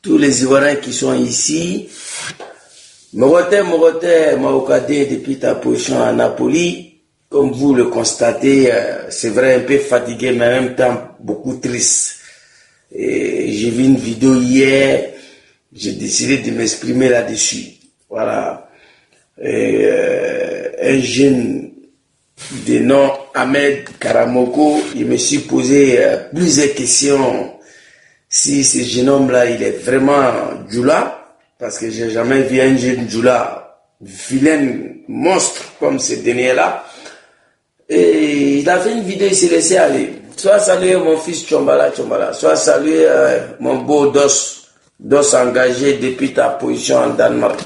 tous les Ivoiriens qui sont ici. Morote, Maokade, depuis ta position à Napoli, comme vous le constatez, c'est vrai, un peu fatigué, mais en même temps beaucoup triste. J'ai vu une vidéo hier, j'ai décidé de m'exprimer là-dessus. Voilà. Un jeune de nom Ahmed Karamoko, il me suis posé plusieurs questions. Si ce jeune homme-là, il est vraiment Djoula, parce que j'ai jamais vu un jeune Djoula, vilain monstre comme ce dernier-là. Et il a fait une vidéo, il s'est laissé aller. Soit saluer mon fils Tchombala, soit saluer mon beau Dos engagé depuis ta position en Danemark.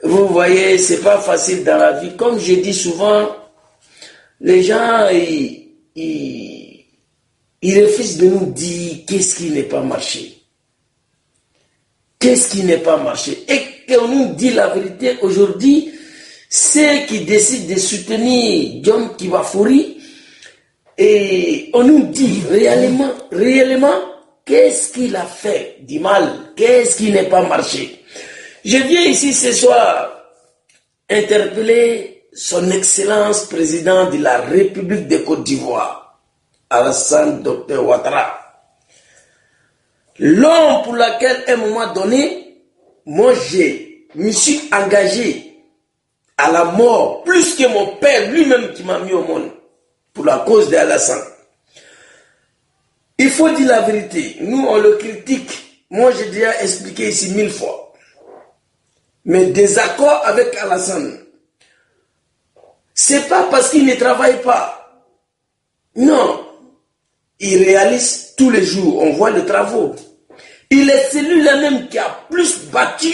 Vous voyez, c'est pas facile dans la vie. Comme je dis souvent, les gens, ils refusent de nous dire qu'est-ce qui n'est pas marché. Qu'est-ce qui n'est pas marché? Et qu'on nous dit la vérité aujourd'hui, ceux qui décident de soutenir John Kibafouri, et on nous dit réellement, qu'est-ce qu'il a fait du mal? Qu'est-ce qui n'est pas marché? Je viens ici ce soir interpeller son Excellence président de la République de Côte d'Ivoire, Alassane Dr Ouattara. L'homme pour lequel, à un moment donné, moi je me suis engagé à la mort, plus que mon père lui-même qui m'a mis au monde, pour la cause d'Alassane. Il faut dire la vérité. Nous, on le critique. Moi, j'ai déjà expliqué ici 1000 fois. Mais désaccord avec Alassane, c'est pas parce qu'il ne travaille pas. Non. Il réalise tous les jours. On voit les travaux. Il est celui-là même qui a plus battu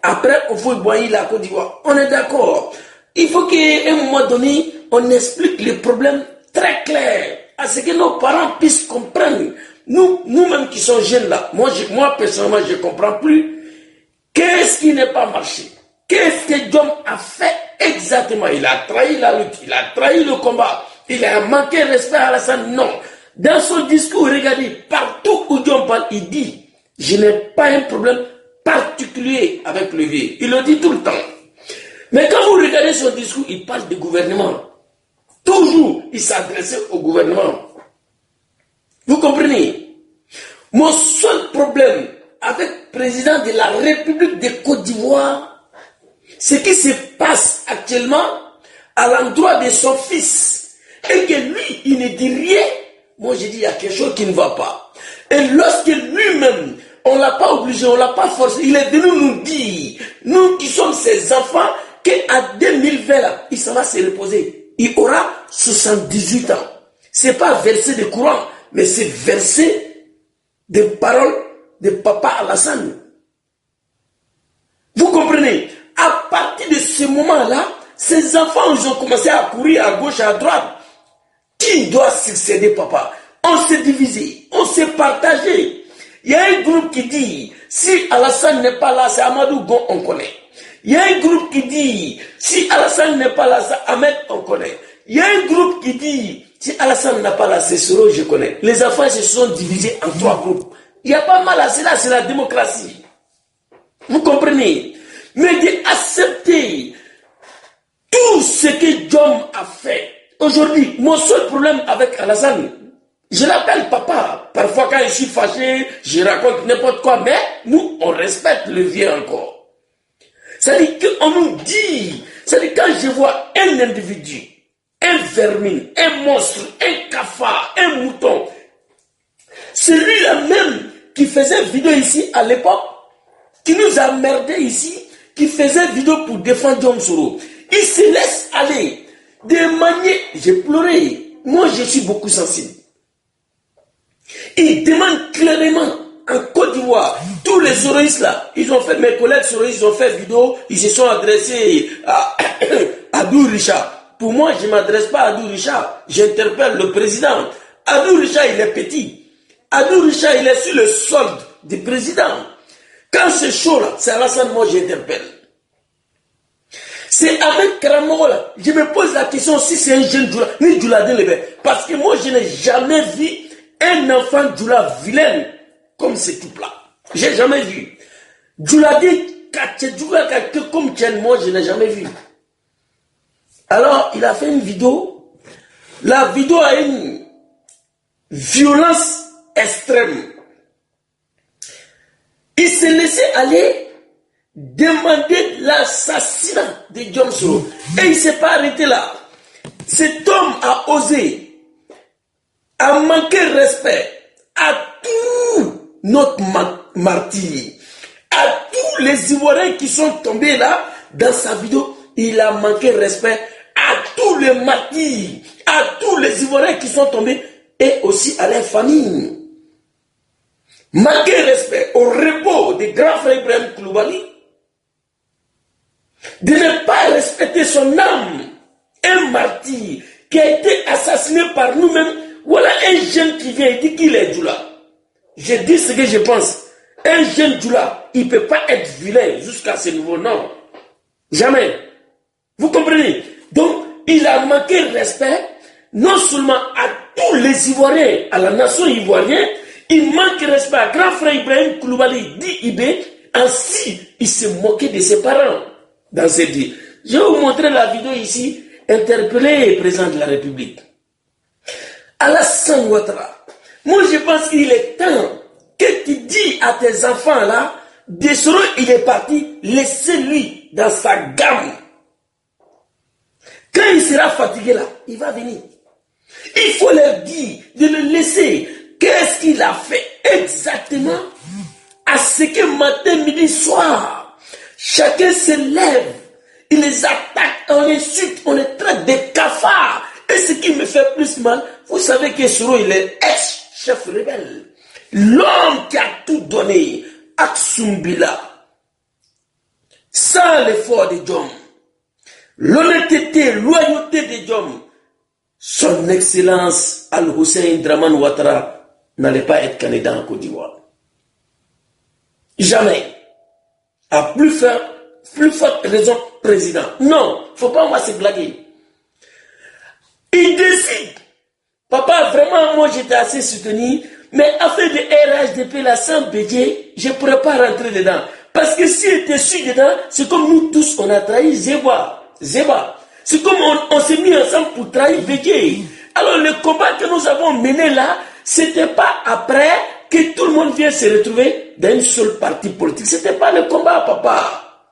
après au Boigny, la Côte d'Ivoire. On est d'accord. Il faut qu'à un moment donné, on explique les problèmes très clairs, à ce que nos parents puissent comprendre. Nous-mêmes qui sommes jeunes là, moi personnellement, je ne comprends plus. Qu'est-ce qui n'est pas marché? Qu'est-ce que Diom a fait exactement? Il a trahi la lutte, il a trahi le combat, il a manqué respect à Alassane. Non. Dans son discours, regardez, partout où Diom parle, il dit, je n'ai pas un problème particulier avec le vieux. Il le dit tout le temps. Mais quand vous regardez son discours, il parle du gouvernement. Toujours, il s'adressait au gouvernement. Vous comprenez? Mon seul problème avec le président de la République de Côte d'Ivoire, ce qui se passe actuellement à l'endroit de son fils, et que lui, il ne dit rien, moi je dis il y a quelque chose qui ne va pas. Et lorsque lui-même, on ne l'a pas obligé, on ne l'a pas forcé, il est venu nous dire, nous qui sommes ses enfants, qu'à 2020, là, il s'en va se reposer. Il aura 78 ans. Ce n'est pas verser de courant, mais c'est verser des paroles de papa Alassane. Vous comprenez? À partir de ce moment-là, ces enfants, ils ont commencé à courir à gauche et à droite. Qui doit succéder papa? On s'est divisé, on s'est partagé. Il y a un groupe qui dit, si Alassane n'est pas là, c'est Amadou Gon, on connaît. Il y a un groupe qui dit, si Alassane n'est pas là, c'est Ahmed, on connaît. Il y a un groupe qui dit, si Alassane n'est pas là, c'est Soro, je connais. Les enfants se sont divisés en 3 groupes. Il n'y a pas mal à cela, c'est la démocratie. Vous comprenez? Mais d'accepter tout ce que Diom a fait. Aujourd'hui, mon seul problème avec Alassane, je l'appelle papa. Parfois, quand je suis fâché, je raconte n'importe quoi, mais nous, on respecte le vieux encore. C'est-à-dire qu'on nous dit, c'est-à-dire quand je vois un individu, un vermine, un monstre, un cafard, un mouton, celui-là même qui faisait vidéo ici à l'époque, qui nous a merdé ici, qui faisait vidéo pour défendre Diom Soro, il se laisse aller. De manière, j'ai pleuré. Moi, je suis beaucoup sensible. Il demande clairement en Côte d'Ivoire, tous les soroïstes là, ils ont fait, mes collègues soroïstes, ils ont fait vidéo, ils se sont adressés à Abdou Richard. Pour moi, je ne m'adresse pas à Abdou Richard, j'interpelle le président. Abdou Richard, il est petit. Abdou Richard, il est sur le solde du président. Quand c'est chaud là, c'est Alassane, moi j'interpelle. C'est avec Karamoko là, je me pose la question si c'est un jeune Djoula, ni Djoula Delebe. Parce que moi je n'ai jamais vu un enfant Djoula vilain comme ce type-là. J'ai jamais vu. Djoula dit, comme Tien, moi, je n'ai jamais vu. Alors, il a fait une vidéo. La vidéo a une violence extrême. Il s'est laissé aller demander l'assassinat de John Soro. Et il ne s'est pas arrêté là. Cet homme a osé, a manqué respect à tous notre martyrs, à tous les Ivoiriens qui sont tombés là, dans sa vidéo. Il a manqué respect à tous les martyrs, à tous les Ivoiriens qui sont tombés et aussi à leurs familles. Manquer respect au repos des grands frères Ibrahim Koulibaly, de ne pas respecter son âme, un martyr qui a été assassiné par nous-mêmes. Voilà un jeune qui vient et dit qu'il est Djoula. Je dis ce que je pense. Un jeune Djoula, il ne peut pas être vilain jusqu'à ce niveau, non. Jamais. Vous comprenez? Donc, il a manqué respect, non seulement à tous les Ivoiriens, à la nation ivoirienne, il manque respect à grand frère Ibrahim Koulibaly, dit Ibé, ainsi, il s'est moqué de ses parents dans cette vie. Je vais vous montrer la vidéo ici, interpellé le président de la République. Alassane Ouattara, moi je pense qu'il est temps que tu dis à tes enfants là, Dessoro il est parti, laissez-lui dans sa gamme. Quand il sera fatigué là, il va venir. Il faut leur dire de le laisser. Qu'est-ce qu'il a fait exactement? À ce que matin, midi, soir, chacun se lève, il les attaque, on les insulte, on les traite de cafards. Et ce qui me fait plus mal, vous savez que Soro, il est ex-chef rebelle. L'homme qui a tout donné, Aksumbila, sans l'effort de Djom, l'honnêteté, loyauté de Djom, son excellence Al-Hussein Draman Ouattara n'allait pas être candidat en Côte d'Ivoire. Jamais. À plus forte raison, président. Non, il ne faut pas moi se blaguer. Il décide. Papa, vraiment, moi j'étais assez soutenu, mais affaire de RHDP, la sans budget, je ne pourrais pas rentrer dedans. Parce que si j'étais su dedans, c'est comme nous tous, on a trahi Zeba. C'est comme on s'est mis ensemble pour trahir Bédié. Alors le combat que nous avons mené là, c'était pas après que tout le monde vient se retrouver dans une seule partie politique. C'était pas le combat, papa.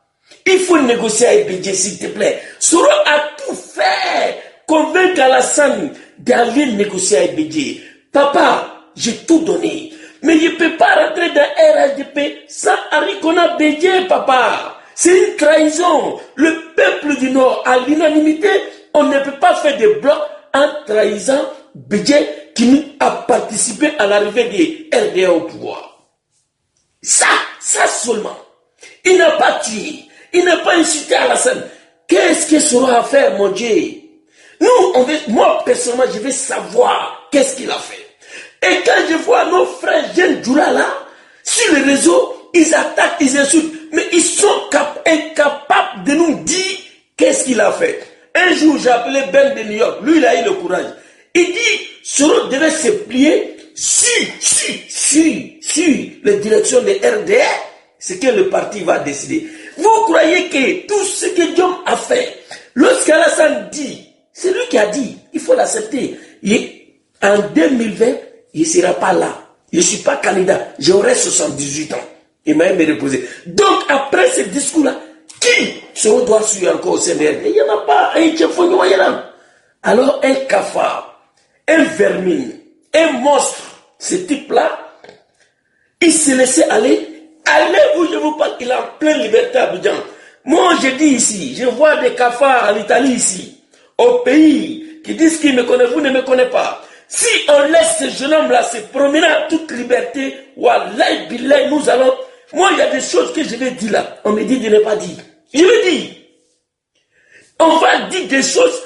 Il faut négocier avec Bédié, s'il te plaît. Soro a tout fait. Convaincre Alassane d'aller négocier avec Bédié. Papa, j'ai tout donné. Mais je ne peux pas rentrer dans RHDP sans Harikona Bédié, papa. C'est une trahison. Le peuple du Nord, à l'unanimité, on ne peut pas faire des blocs en trahissant Bédié qui a participé à l'arrivée des RDA au pouvoir. Ça seulement. Il n'a pas tué. Il n'a pas insulté Alassane. Qu'est-ce que Soro a fait, mon Dieu? Moi, personnellement, je veux savoir qu'est-ce qu'il a fait. Et quand je vois nos frères jeunes Djoula là, sur les réseaux, ils attaquent, ils insultent, mais ils sont incapables de nous dire qu'est-ce qu'il a fait. Un jour, j'ai appelé Ben de New York, lui il a eu le courage. Il dit, Soro devait se plier sur les directions de RDR, ce que le parti va décider. Vous croyez que tout ce que Diom a fait, lorsqu'Alassane dit, c'est lui qui a dit, il faut l'accepter. En 2020, il ne sera pas là. Je ne suis pas candidat, j'aurai 78 ans. Il m'a même reposé. Donc, après ce discours-là, qui se doit suivre encore au CNR? Il n'y en a pas. Alors, un cafard, un vermine, un monstre, ce type-là, il s'est laissé aller. Allez où je vous parle, il est en pleine liberté à Abidjan. Moi, je dis ici, je vois des cafards en Italie ici, au pays, qui disent qu'ils me connaissent, vous ne me connaissez pas. Si on laisse ce jeune homme-là se promener en toute liberté, wallahi billahi, nous allons. Moi, il y a des choses que je vais dire là. On me dit de ne pas dire. Je vais dire. On va dire des choses.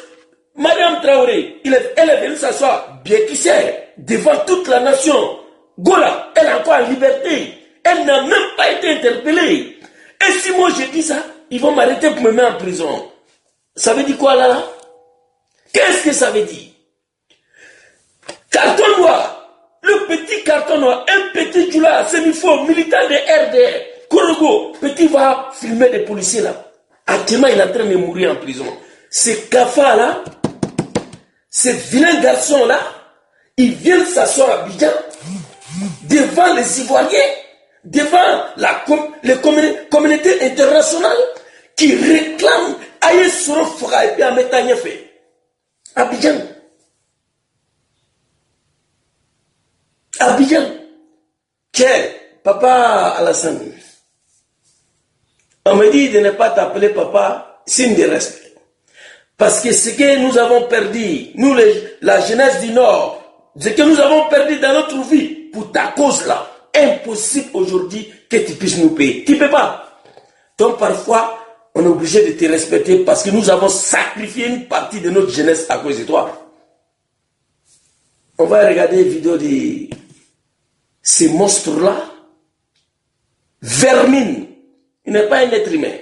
Madame Traoré, elle est venue s'asseoir, bien qui sait, devant toute la nation. Gola, elle est encore en liberté. Elle n'a même pas été interpellée. Et si moi je dis ça, ils vont m'arrêter pour me mettre en prison. Ça veut dire quoi là? Qu'est-ce que ça veut dire? Carton noir. Le petit carton noir, un petit Djoula, semi-faux, militant de RDR, Korogo, petit va filmer des policiers là. Actuellement, il est en train de mourir en prison. Ce Kafa là, ce vilain garçon là, il vient s'asseoir à Abidjan, devant les Ivoiriens, devant les communautés internationales qui réclament Aïe Soro Fora et puis à Metania fait. Abidjan. Abidjan. Tiens, papa Alassane, on me dit de ne pas t'appeler papa, signe de respect. Parce que ce que nous avons perdu, nous la jeunesse du Nord, ce que nous avons perdu dans notre vie, pour ta cause là, impossible aujourd'hui que tu puisses nous payer. Tu ne peux pas. Donc parfois, on est obligé de te respecter parce que nous avons sacrifié une partie de notre jeunesse à cause de toi. On va regarder une vidéo de ces monstres-là. Vermine. Il n'est pas un être humain.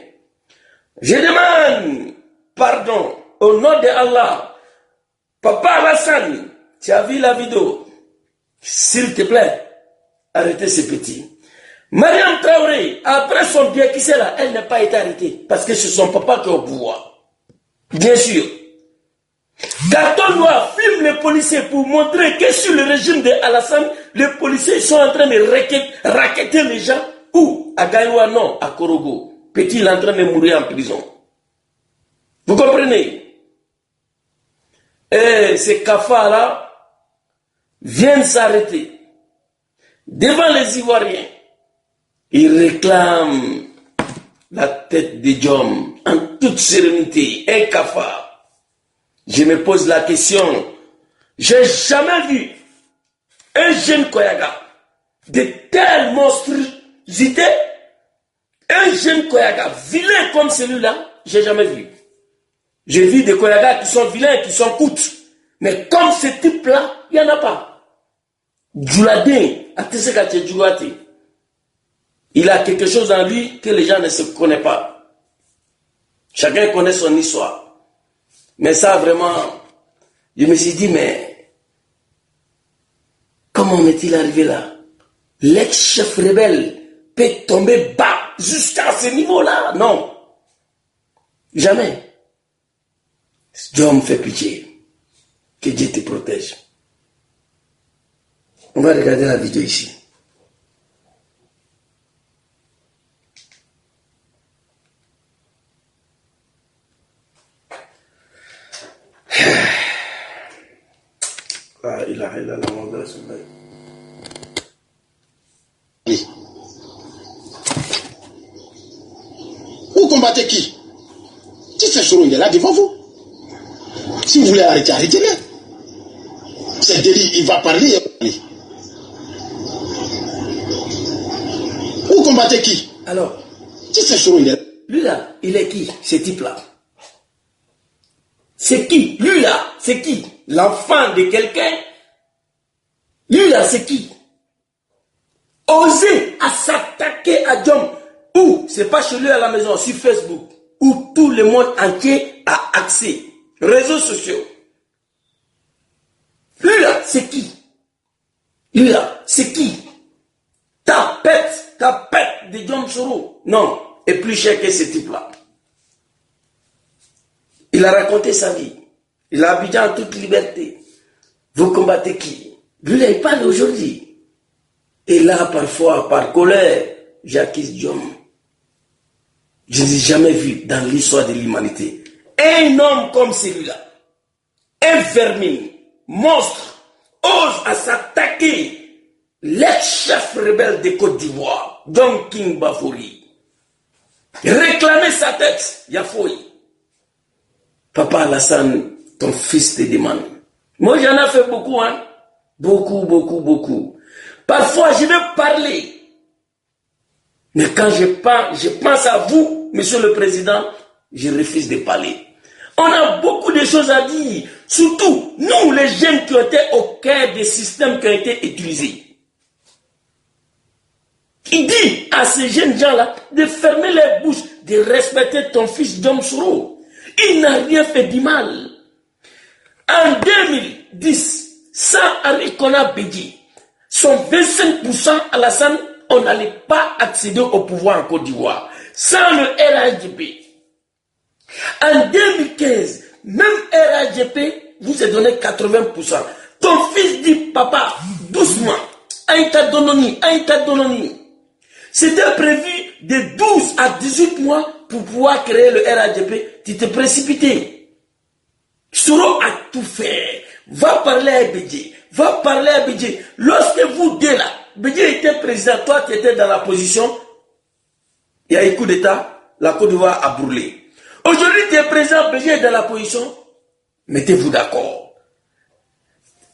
Je demande pardon au nom de Allah. Papa Alassane, tu as vu la vidéo? S'il te plaît, arrêtez ces petits. Mariam Traoré, après son bien qui c'est là, elle n'a pas été arrêtée parce que c'est son papa qui est au pouvoir. Bien sûr. Carton noir filme les policiers pour montrer que sur le régime de Alassane, les policiers sont en train de racketter les gens. Où? À Gaïwa, non, à Korogo. Petit, il est en train de mourir en prison. Vous comprenez? Et ces cafards là viennent s'arrêter devant les Ivoiriens. Ils réclament la tête de Diom en toute sérénité, un cafard. Je me pose la question, j'ai jamais vu un jeune Koyaga de telle monstruosité, un jeune Koyaga vilain comme celui-là, j'ai jamais vu. J'ai vu des Koyagas qui sont vilains, qui sont coûtes, mais comme ce type-là, il n'y en a pas. Djouladin, Ateseka Djouate. Il a quelque chose en lui que les gens ne se connaissent pas. Chacun connaît son histoire. Mais ça, vraiment, je me suis dit, mais comment est-il arrivé là? L'ex-chef rebelle peut tomber bas jusqu'à ce niveau-là? Non. Jamais. Dieu me fait pitié. Que Dieu te protège. On va regarder la vidéo ici. Vous combattez qui? Si c'est Soro, il est là devant vous. Si vous voulez arrêter, arrêtez-le. C'est délit, il va parler. Vous combattez qui? Alors, si c'est Soro, il est là. Lui là, il est qui? Ce type-là. C'est qui? Lui là, c'est qui? L'enfant de quelqu'un? Lui là, c'est qui? Oser à s'attaquer à Diom. Ou, c'est pas chez lui à la maison, sur Facebook, où tout le monde entier a accès. Réseaux sociaux. Lui là, c'est qui? Lui là, c'est qui? Ta pète de Diom Soro. Non, est plus cher que ce type-là. Il a raconté sa vie. Il a habité en toute liberté. Vous combattez qui? Lui là, il parle aujourd'hui. Et là, parfois, par colère, j'accuse Diom. Je n'ai jamais vu dans l'histoire de l'humanité un homme comme celui-là, un vermine, monstre, ose à s'attaquer l'ex-chef rebelle de Côte d'Ivoire, John King Bafori. Réclamer sa tête, Yafoui. Papa Alassane, ton fils te demande. Moi, j'en ai fait beaucoup, hein. Beaucoup. Parfois, je vais parler. Mais quand je pense à vous, Monsieur le Président, je refuse de parler. On a beaucoup de choses à dire. Surtout, nous, les jeunes qui ont été au cœur des systèmes qui ont été utilisés. Il dit à ces jeunes gens-là de fermer les bouches, de respecter ton fils Diom Soro. Il n'a rien fait du mal. En 2010, sans Henri Konan Bédié, son 25% Alassane, on n'allait pas accéder au pouvoir en Côte d'Ivoire. Sans le RHDP. En 2015, même RHDP vous a donné 80%. Ton fils dit, papa, doucement, Aïta Dononi. C'était prévu de 12 à 18 mois pour pouvoir créer le RHDP. Tu t'es précipité. Soro a tout fait. Va parler à Bédié. Lorsque vous deux là, Bédié était président, toi tu étais dans la position, il y a eu coup d'État, la Côte d'Ivoire a brûlé. Aujourd'hui, tu es président, Bédié est dans la position, mettez-vous d'accord.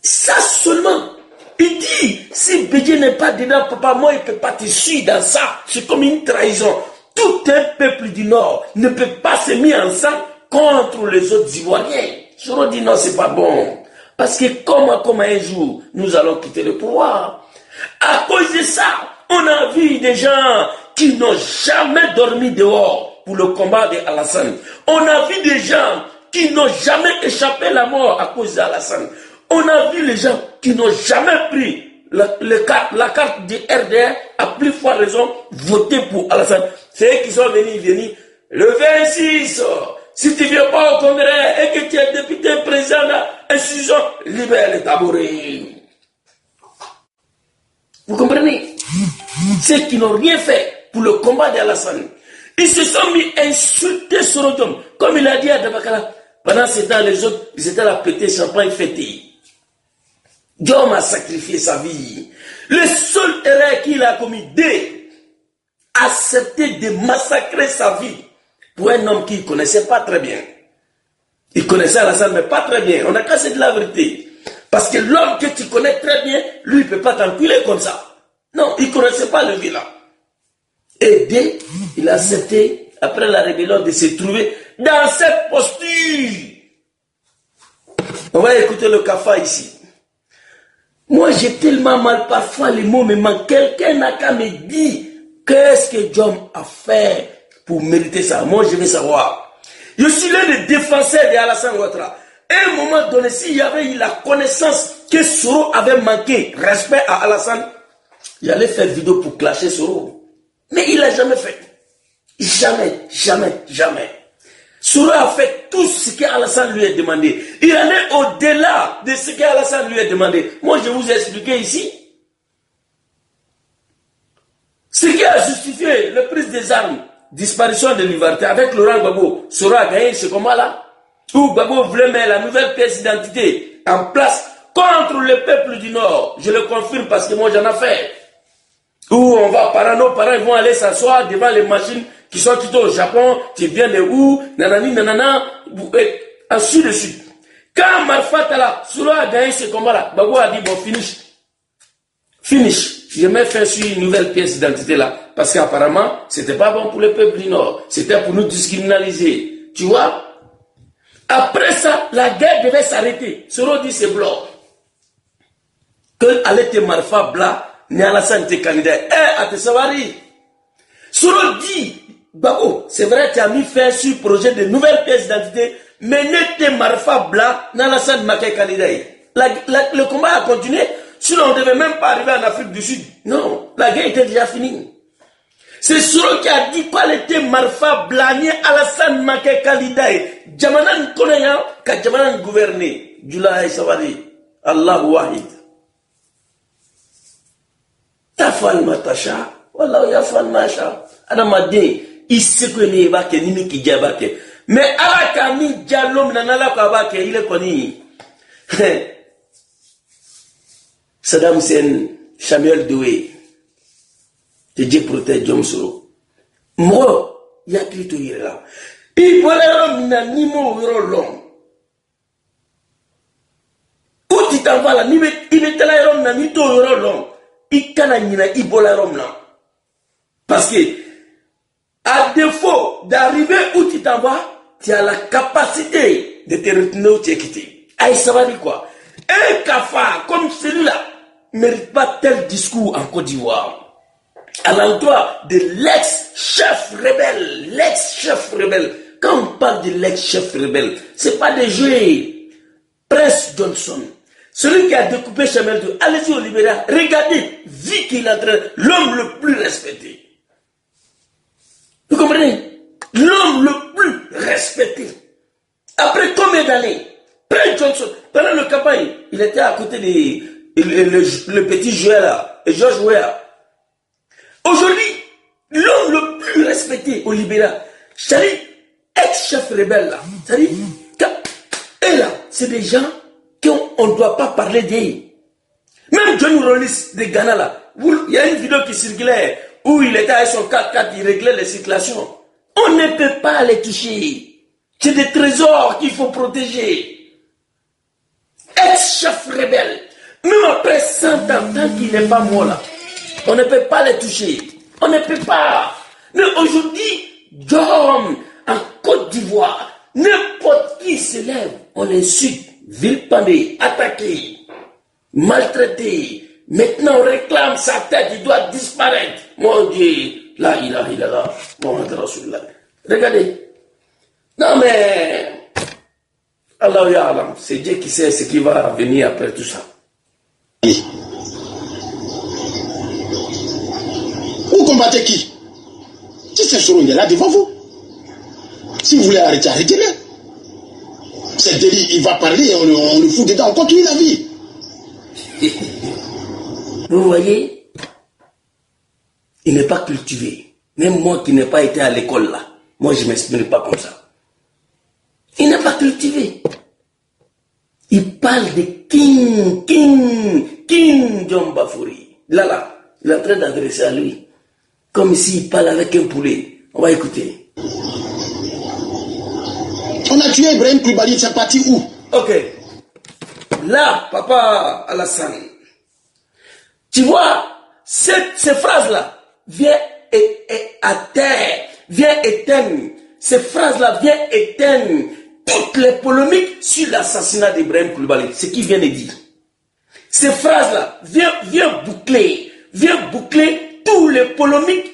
Ça seulement. Il dit, si Bédié n'est pas dedans, papa, moi, il ne peut pas te suivre dans ça. C'est comme une trahison. Tout un peuple du Nord ne peut pas se mettre ensemble contre les autres Ivoiriens. Soro dit non, c'est pas bon. Parce que comme un jour, nous allons quitter le pouvoir. À cause de ça, on a vu des gens qui n'ont jamais dormi dehors pour le combat de Alassane. On a vu des gens qui n'ont jamais échappé la mort à cause d'Alassane. On a vu les gens qui n'ont jamais pris la carte du RDR, à plus forte raison, voter pour Alassane. C'est eux qui sont venus le 26. Si tu ne viens pas au Congrès et que tu es député président d'institution, libère les tabourets. Vous comprenez? Ceux qui n'ont rien fait pour le combat d'Alassane. Ils se sont mis à insulter Sorodium. Comme il a dit à Dabakala, pendant ce temps, les autres, ils étaient là à péter champagne fêté. Diom a sacrifié sa vie. Le seul erreur qu'il a commis, accepter de massacrer sa vie pour un homme qu'il ne connaissait pas très bien. Il connaissait Alassane, mais pas très bien. On a cassé de la vérité. Parce que l'homme que tu connais très bien, lui, il ne peut pas t'enculer comme ça. Non, il ne connaissait pas le vilain. Et il a accepté, après la rébellion, de se trouver dans cette posture. On va écouter le Kafa ici. Moi, j'ai tellement mal, parfois les mots me manquent. Quelqu'un n'a qu'à me dire qu'est-ce que Diom a fait pour mériter ça. Moi, je veux savoir. Je suis l'un des défenseurs d'Alassane Ouattara. À un moment donné, s'il y avait eu la connaissance que Soro avait manqué respect à Alassane, il allait faire vidéo pour clasher Soro. Mais il l'a jamais fait. Jamais. Soro a fait tout ce qu'Alassane lui a demandé. Il allait au-delà de ce qu'Alassane lui a demandé. Moi, je vous ai expliqué ici. Ce qui a justifié le prise des armes, disparition de liberté avec Laurent Gbagbo, Soro a gagné ce combat-là. Où Gbagbo voulait mettre la nouvelle pièce d'identité en place contre le peuple du Nord. Je le confirme parce que moi j'en ai fait. Où on va, nos parents ils vont aller s'asseoir devant les machines qui sont quittés au Japon, tu viens de où, nanana, ainsi de suite. Quand Marfa Tala, Soro a gagné ce combat-là, Gbagbo a dit bon, finish. Je mets fin sur une nouvelle pièce d'identité là. Parce qu'apparemment, c'était pas bon pour le peuple du Nord. C'était pour nous discriminaliser. Tu vois? Après ça, la guerre devait s'arrêter. Soro dit c'est blanc. Que allait te Marfa Bla, ni Alassane te candidat. À te savari. Soro dit, Gbagbo, c'est vrai, tu as mis fin sur le projet de nouvelle pièce d'identité, mais ne te Marfa Bla, ni Alassane Maké candidat. Le combat a continué. Sinon, on ne devait même pas arriver en Afrique du Sud. Non, la guerre était déjà finie. C'est Soro qui a dit quoi était Marfa Blani Alassane Maké Kalidaï. Jamanan Konayan, ka Jamanan gouverné. Jula Savadi. Allah Wahid. Tafal Matasha. Wallah Yafal Masha. Adamade, il se connaît pas que Nimi qui diabake. Mais Alakami Dialom Nanala Kabake, il est connu. Saddam Hussein, Samuel Doué, que Dieu protège Diom Soro. Moi, il y a qui tout là. Il voilà n'a ni mot long. Où tu t'en vas là, il est là, il n'a ni tout long. Il can'a ni na, il bola là. Parce que, à défaut d'arriver où tu t'en vas, tu as la capacité de te retenir où tu es quitté. Aïe, ça va dire quoi? Un Kafa comme celui-là ne mérite pas tel discours en Côte d'Ivoire. À l'endroit de l'ex-chef rebelle. Quand on parle de l'ex-chef rebelle, ce n'est pas des jeux. Prince Johnson, Celui qui a découpé Samuel Doe, allez-y au Libéria, regardez, vu qu'il est en train, l'homme le plus respecté. Vous comprenez? L'homme le plus respecté. Après combien d'années? Prince Johnson, pendant le campagne, il était à côté le petit joueur là, George Weah. Aujourd'hui, l'homme le plus respecté au Libéria, c'est-à-dire, ex-chef rebelle là, c'est-à-dire, et là, c'est des gens qu'on ne doit pas parler d'eux. Même John Rawlings de Ghana là, il y a une vidéo qui circulait où il était avec son 4x4, il réglait les circulations. On ne peut pas les toucher. C'est des trésors qu'il faut protéger. Ex-chef rebelle, même après 100 ans, tant qu'il n'est pas mort là, on ne peut pas les toucher. On ne peut pas. Mais aujourd'hui, John, en Côte d'Ivoire, n'importe qui se lève, on l'insulte, vilipendé, attaqué, maltraité. Maintenant, on réclame sa tête, il doit disparaître. Mon Dieu, là, regardez. Non, mais, Allah Ya'alam, c'est Dieu qui sait ce qui va venir après tout ça. Vous combattez qui? Si c'est Soro, il est là devant vous. Si vous voulez arrêter, arrêtez-le. C'est délit, il va parler, on le fout dedans, on continue la vie. Vous voyez, il n'est pas cultivé. Même moi qui n'ai pas été à l'école là, moi je ne m'exprime pas comme ça. Il n'est pas cultivé. Il parle de King John Bafoury. Là, il est en train d'adresser à lui. Comme s'il parle avec un poulet. On va écouter. On a tué Ibrahim Koulibaly, c'est parti où? Ok. Là, papa Alassane, tu vois, ces phrases-là viennent à terre, viennent éteindre. Ces phrases-là viennent éteindre toutes les polémiques sur l'assassinat d'Ibrahim Koulibaly. Ce qu'il vient de dire. Ces phrases-là viennent boucler tous les polémiques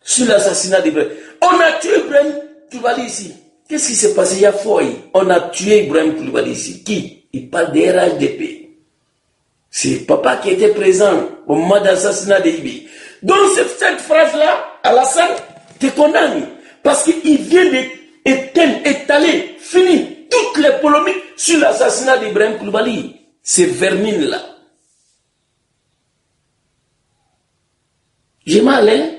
sur l'assassinat d'Ibrahim. On a tué Ibrahim Koulibaly ici. Qu'est-ce qui s'est passé? Il y a Foy. On a tué Ibrahim Koulibaly ici. Qui? Il parle des RHDP. C'est papa qui était présent au moment de l'assassinat d'Ibi. Donc cette phrase-là, Alassane, te condamne. Parce qu'il vient d'étaler, finir toutes les polémiques sur l'assassinat d'Ibrahim Koulibaly. Ces vermines-là. J'ai mal, hein?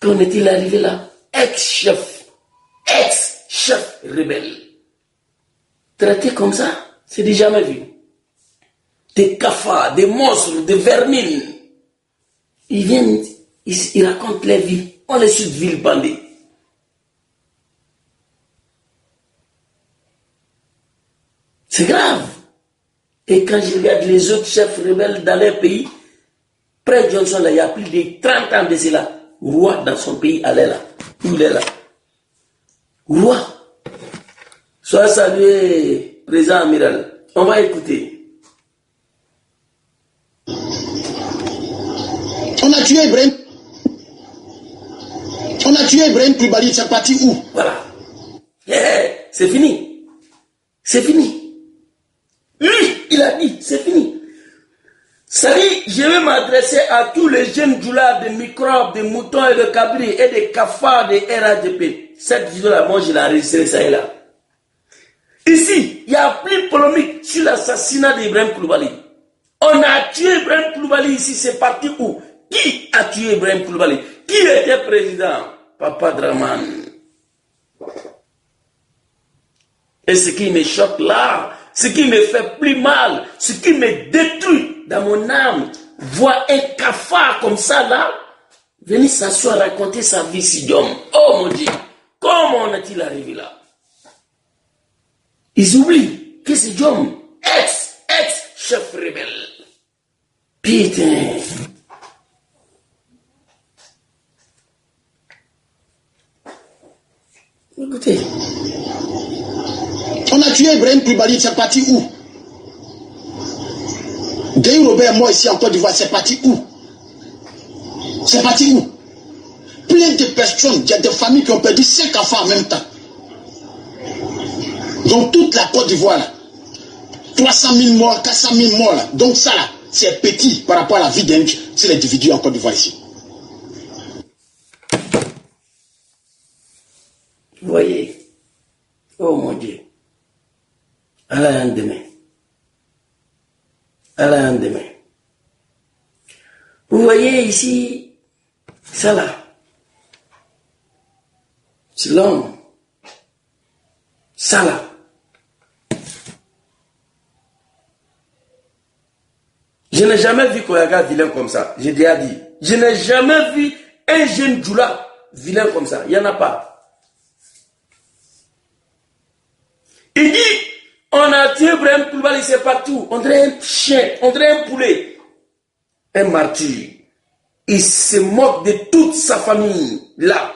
Quand est-il arrivé là? Ex-chef rebelle. Traité comme ça, c'est déjà jamais vu. Des cafards, des monstres, des vermines. Ils viennent, ils racontent leur vie. On les suit vilipendés. C'est grave. Et quand je regarde les autres chefs rebelles dans leur pays, Prince Johnson, là, il y a plus de 30 ans de cela, roi dans son pays, allait là. Il est là. Roi. Sois salué, président amiral. On va écouter. On a tué Ibrahim Koulibaly, c'est parti où? Voilà. C'est fini. C'est fini. Lui, il a dit, c'est fini. Ça dit, je vais m'adresser à tous les jeunes djoulards de microbes, de moutons et de cabris et de cafards de RADP. Cette vidéo-là, moi, je l'ai enregistrée, ça est là. Ici, il y a plus de polémique sur l'assassinat d'Ibrahim Koulibaly. On a tué Ibrahim Koulibaly ici, c'est parti où? Qui a tué Ibrahim Koulibaly? Qui était président? Papa Draman. Et ce qui me choque là, ce qui me fait plus mal, ce qui me détruit dans mon âme, voir un cafard comme ça là, venir s'asseoir raconter sa vie si d'homme. Oh mon Dieu, comment en est-il arrivé là? Ils oublient que c'est John, ex-chef rebelle. Putain. Écoutez. On a tué Ibrahim Koulibaly, c'est parti où? Guy Robert, moi ici en Côte d'Ivoire, c'est parti où? C'est parti où? Plein de personnes, il y a des familles qui ont perdu 5 enfants en même temps. Donc toute la Côte d'Ivoire, 300 000 morts, 400 000 morts là. Donc ça là, c'est petit par rapport à la vie d'un seul individu en Côte d'Ivoire ici. Vous voyez, oh mon Dieu, Allah un demain. Allah un demain. Vous voyez ici, ça là, c'est l'homme. Ça là. Je n'ai jamais vu Koyaga vilain comme ça. J'ai déjà dit. Je n'ai jamais vu un jeune Djoula vilain comme ça. Il n'y en a pas. Il dit, on a tué Ibrahim Koulibaly, c'est partout. On dirait un chien, on dirait un poulet. Un martyr. Il se moque de toute sa famille, là.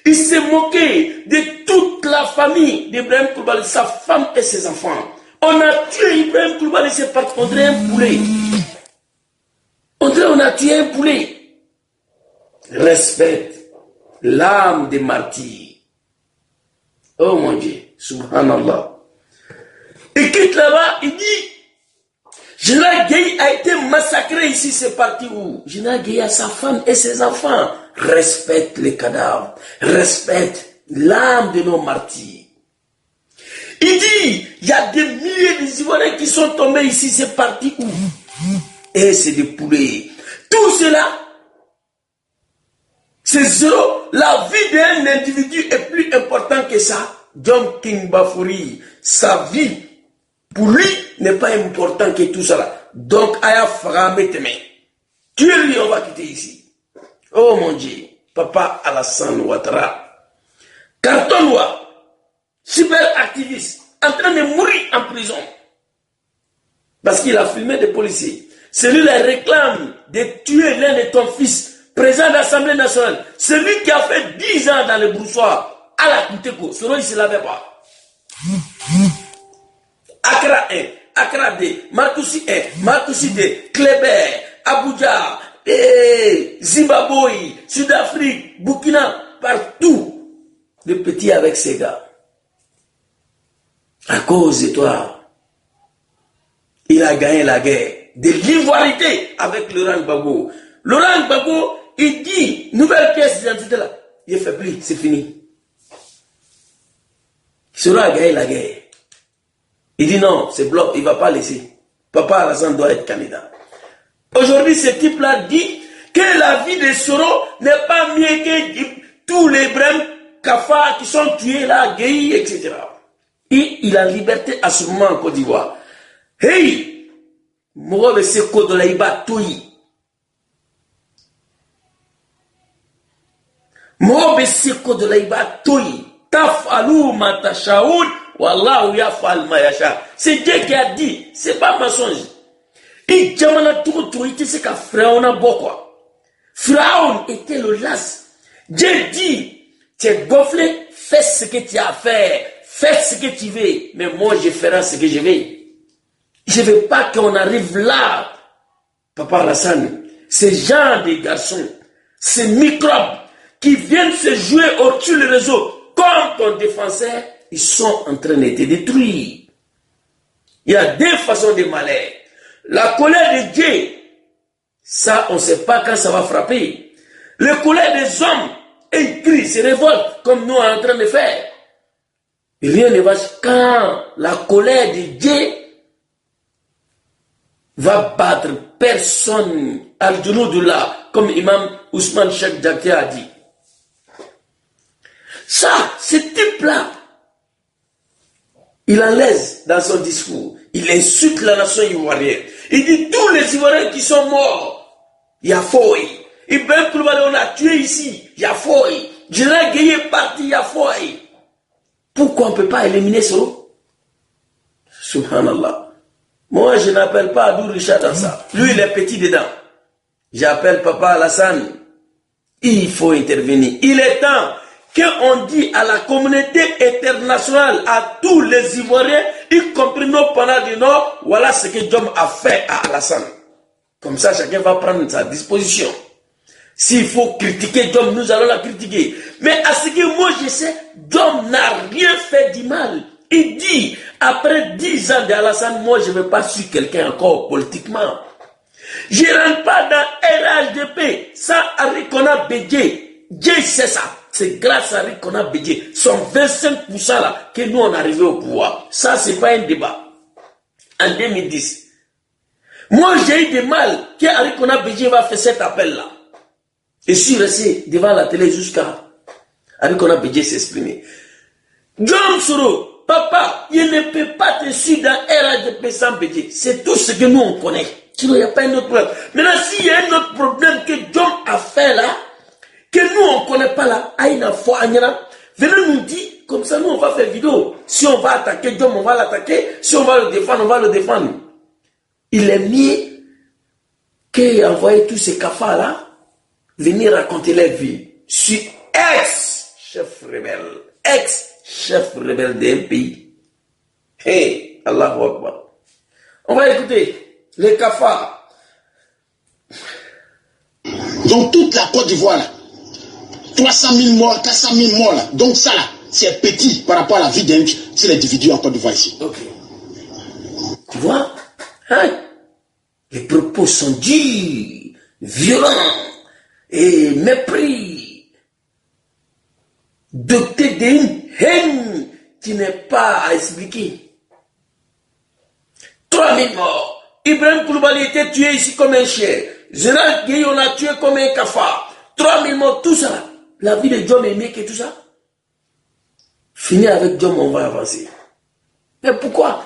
Il s'est moqué de toute la famille d'Ibrahim Koulibaly, sa femme et ses enfants. On a tué Ibrahim Koulibaly, c'est partout. On dirait un poulet. On dirait on a tué un poulet. Respecte l'âme des martyrs. Oh mon Dieu, subhanallah. Il quitte là-bas, il dit, Général Gueye a été massacré ici, c'est parti où? Général Gueye a sa femme et ses enfants. Respecte les cadavres, respecte l'âme de nos martyrs. Il dit, il y a des milliers d'Ivoiriens qui sont tombés ici, c'est parti où? Et c'est des poulets. Tout cela, c'est zéro. La vie d'un individu est plus importante que ça. John King Bafoury, sa vie, pour lui, n'est pas important que tout cela. Donc, Aya Farameteme, tuez-lui, on va quitter ici. Oh mon Dieu, Papa Alassane Ouattara, carton noir, super activiste, en train de mourir en prison. Parce qu'il a filmé des policiers. Celui-là réclame de tuer l'un de ton fils, président de l'Assemblée nationale. Celui qui a fait 10 ans dans le broussoir, à la Kouteko. Selon il ne se l'avait pas. Accra 1, Accra 2, Marcoussi 1, Marcoussi 2, Kléber, Abuja, Zimbabwe, Sud-Afrique, Burkina, partout. Le petit avec ses gars. À cause de toi, il a gagné la guerre de l'ivoirité avec Laurent Gbagbo. Laurent Gbagbo, il dit, nouvelle pièce d'identité là, il est faibli, c'est fini. Sera a gagné la guerre. Il dit non, c'est bloc, il ne va pas laisser. Papa Alassane doit être candidat. Aujourd'hui, ce type-là dit que la vie de Soro n'est pas mieux que tous les brèmes cafards qui sont tués là, Gueye, etc. Et il a liberté à ce moment en Côte d'Ivoire. Hey! Mourobe Seko de l'Aïba Toyi. Mourobe Seko de l'Aïba Toyi. Tafalou Matashaoud. Wallahu yafal mayasha. C'est Dieu qui a dit. C'est pas mensonge. Et Djamana Toutou était ce qu'a Pharaon a beau quoi. Pharaon était le las. Dieu dit, tu es gonflé, fais ce que tu as à faire. Fais ce que tu veux. Mais moi je ferai ce que je veux. Je ne veux pas qu'on arrive là, Papa Alassane, ces gens de garçons, ces microbes qui viennent se jouer au-dessus du réseau comme ton défenseur, ils sont en train de te détruire. Il y a deux façons de malheur. La colère de Dieu, ça on ne sait pas quand ça va frapper. La colère des hommes, ils crient, se révoltent comme nous en train de faire. Et rien ne va quand la colère de Dieu va battre personne al-Junud de là, comme Imam Ousmane Cheikh Diakité a dit. Ça, ce type-là, il en laisse dans son discours. Il insulte la nation ivoirienne. Il dit tous les Ivoiriens qui sont morts, il y a Foy. Ibrahim Koulibaly, on a tué ici, il y a Foy. Général Gueye est parti, il y a Foy. Pourquoi on ne peut pas éliminer Soro? Subhanallah. Moi, je n'appelle pas Abdou Richard dans ça. Lui, il est petit dedans. J'appelle Papa Alassane. Il faut intervenir. Il est temps qu'on dit à la communauté internationale, à tous les Ivoiriens, y compris nos pendant du Nord, voilà ce que Diom a fait à Alassane. Comme ça, chacun va prendre sa disposition. S'il faut critiquer Diom, nous allons la critiquer. Mais à ce que moi je sais, Diom n'a rien fait du mal Il dit, après 10 ans d'Alassane, moi je ne vais pas suivre quelqu'un encore politiquement. Je ne rentre pas dans RHDP sans Arikona Bédié. Dieu sait ça. C'est grâce à Arikona Bédié. Son 25% là que nous on est arrivé au pouvoir. Ça, c'est pas un débat. En 2010. Moi, j'ai eu du mal que Arikona Bédié va faire cet appel-là. Et je suis resté devant la télé jusqu'à Arikona Bédié s'exprimer. John Soro, papa, il ne peut pas te suivre dans RHDP sans Bédié. C'est tout ce que nous on connaît. Sinon, il n'y a pas un autre problème. Maintenant, s'il y a un autre problème que John a fait là, que nous on ne connaît pas là, Aïna Fo Agnana, venez nous dire, comme ça nous on va faire vidéo. Si on va attaquer John, on va l'attaquer. Si on va le défendre, on va le défendre. Il est mieux qu'il envoie tous ces cafards là, venir raconter leur vie. Je suis ex-chef rebelle. Ex-chef rebelle d'un pays. Hey, Allahu Akbar. On va écouter. Les cafards. Donc toute la Côte d'Ivoire, là, 300 000 morts, 400 000 morts, là. Donc ça, là, c'est petit par rapport à la vie d'un seul individu en Côte d'Ivoire ici. Ok. Tu vois, hein? Les propos sont durs, violents et mépris, dotés d'une haine qui n'est pas à expliquer. 3000 morts. Ibrahim Koulibaly était tué ici comme un chien. Gérald Gueye, on a tué comme un cafard. 3000 morts, tout ça. La vie de Diom est mieux que tout ça. Fini avec Diom, on va avancer. Mais pourquoi?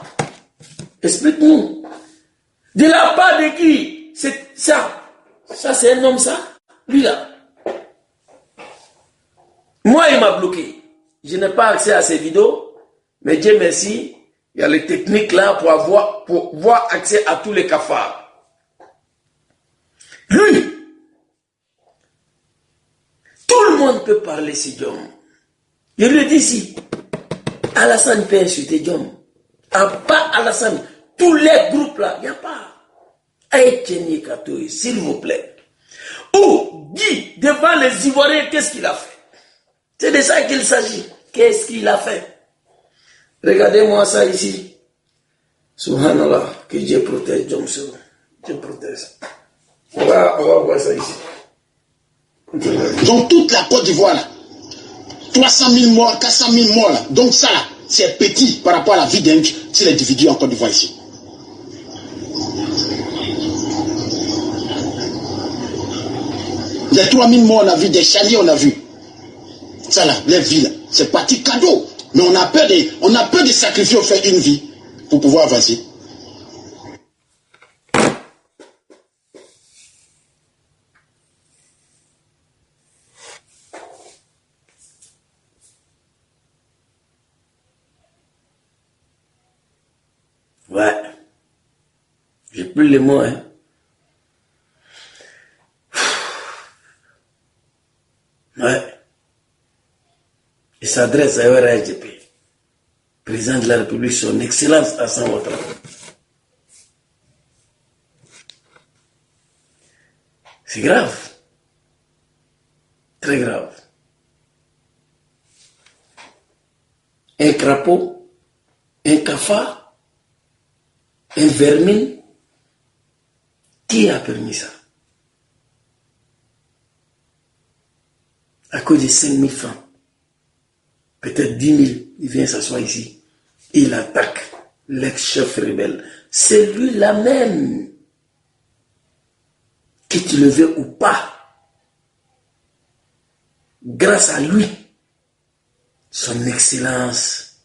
Explique-nous. De la part de qui? C'est ça. Ça, c'est un homme, ça? Lui, là. Moi, il m'a bloqué. Je n'ai pas accès à ces vidéos. Mais Dieu merci. Il y a les techniques là pour avoir accès à tous les cafards. Lui, tout le monde peut parler sur Diom. Je lui dis ici, Alassane peut insulter Diom. À part Alassane, tous les groupes là, il n'y a pas. Aïtcheni Katoui, s'il vous plaît. Ou Guy, devant les Ivoiriens, qu'est-ce qu'il a fait? C'est de ça qu'il s'agit. Qu'est-ce qu'il a fait? Regardez-moi ça ici. Subhanallah, que Dieu protège Diom Soro. Dieu protège. On va voir ça ici. Donc toute la Côte d'Ivoire, là, 300 000 morts, 400 000 morts, là. Donc ça, là, c'est petit par rapport à la vie d'un seul individu en Côte d'Ivoire ici. Les 3000 morts, on a vu, des chaliers, on a vu. Ça, là, les vies, là, c'est parti cadeau. Mais on a peur de sacrifier ou faire une vie pour pouvoir avancer. Ouais. J'ai plus les mots, hein. Ouais. Il s'adresse à RHDP, président de la République, son Excellence Alassane Ouattara. C'est grave. Très grave. Un crapaud, un cafard, un vermine. Qui a permis ça? À cause de 5 000 francs. Peut-être 10 000, il vient s'asseoir ici. Il attaque l'ex-chef rebelle. C'est lui-là même, que tu le veux ou pas. Grâce à lui, son Excellence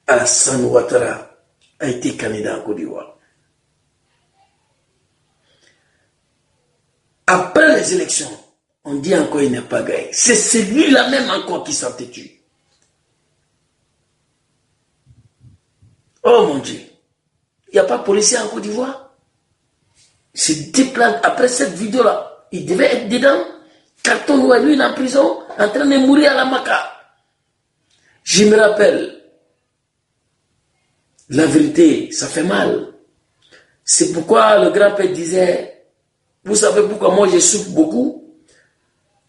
Alassane Ouattara a été candidat en Côte d'Ivoire. Après les élections, on dit encore qu'il n'est pas gagné. C'est celui-là même encore qui s'entêtue. Oh mon Dieu. Il n'y a pas de policier en Côte d'Ivoire. Ce type-là, après cette vidéo-là, il devait être dedans. Carton noir, lui, il est en prison, en train de mourir à la maca. Je me rappelle, la vérité, ça fait mal. C'est pourquoi le grand-père disait, vous savez pourquoi moi je souffre beaucoup?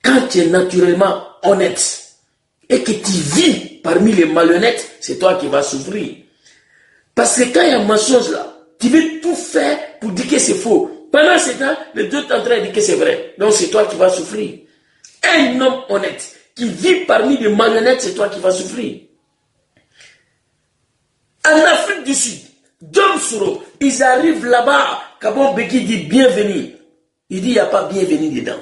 Quand tu es naturellement honnête, et que tu vis parmi les malhonnêtes, c'est toi qui vas souffrir. Parce que quand il y a un mensonge là, tu veux tout faire pour dire que c'est faux. Pendant ce temps, les deux sont en train de dire que c'est vrai. Donc c'est toi qui vas souffrir. Un homme honnête qui vit parmi les malhonnêtes, c'est toi qui vas souffrir. En Afrique du Sud, John Soro, ils arrivent là-bas, Thabo Mbeki dit bienvenue. Il dit il n'y a pas bienvenue dedans.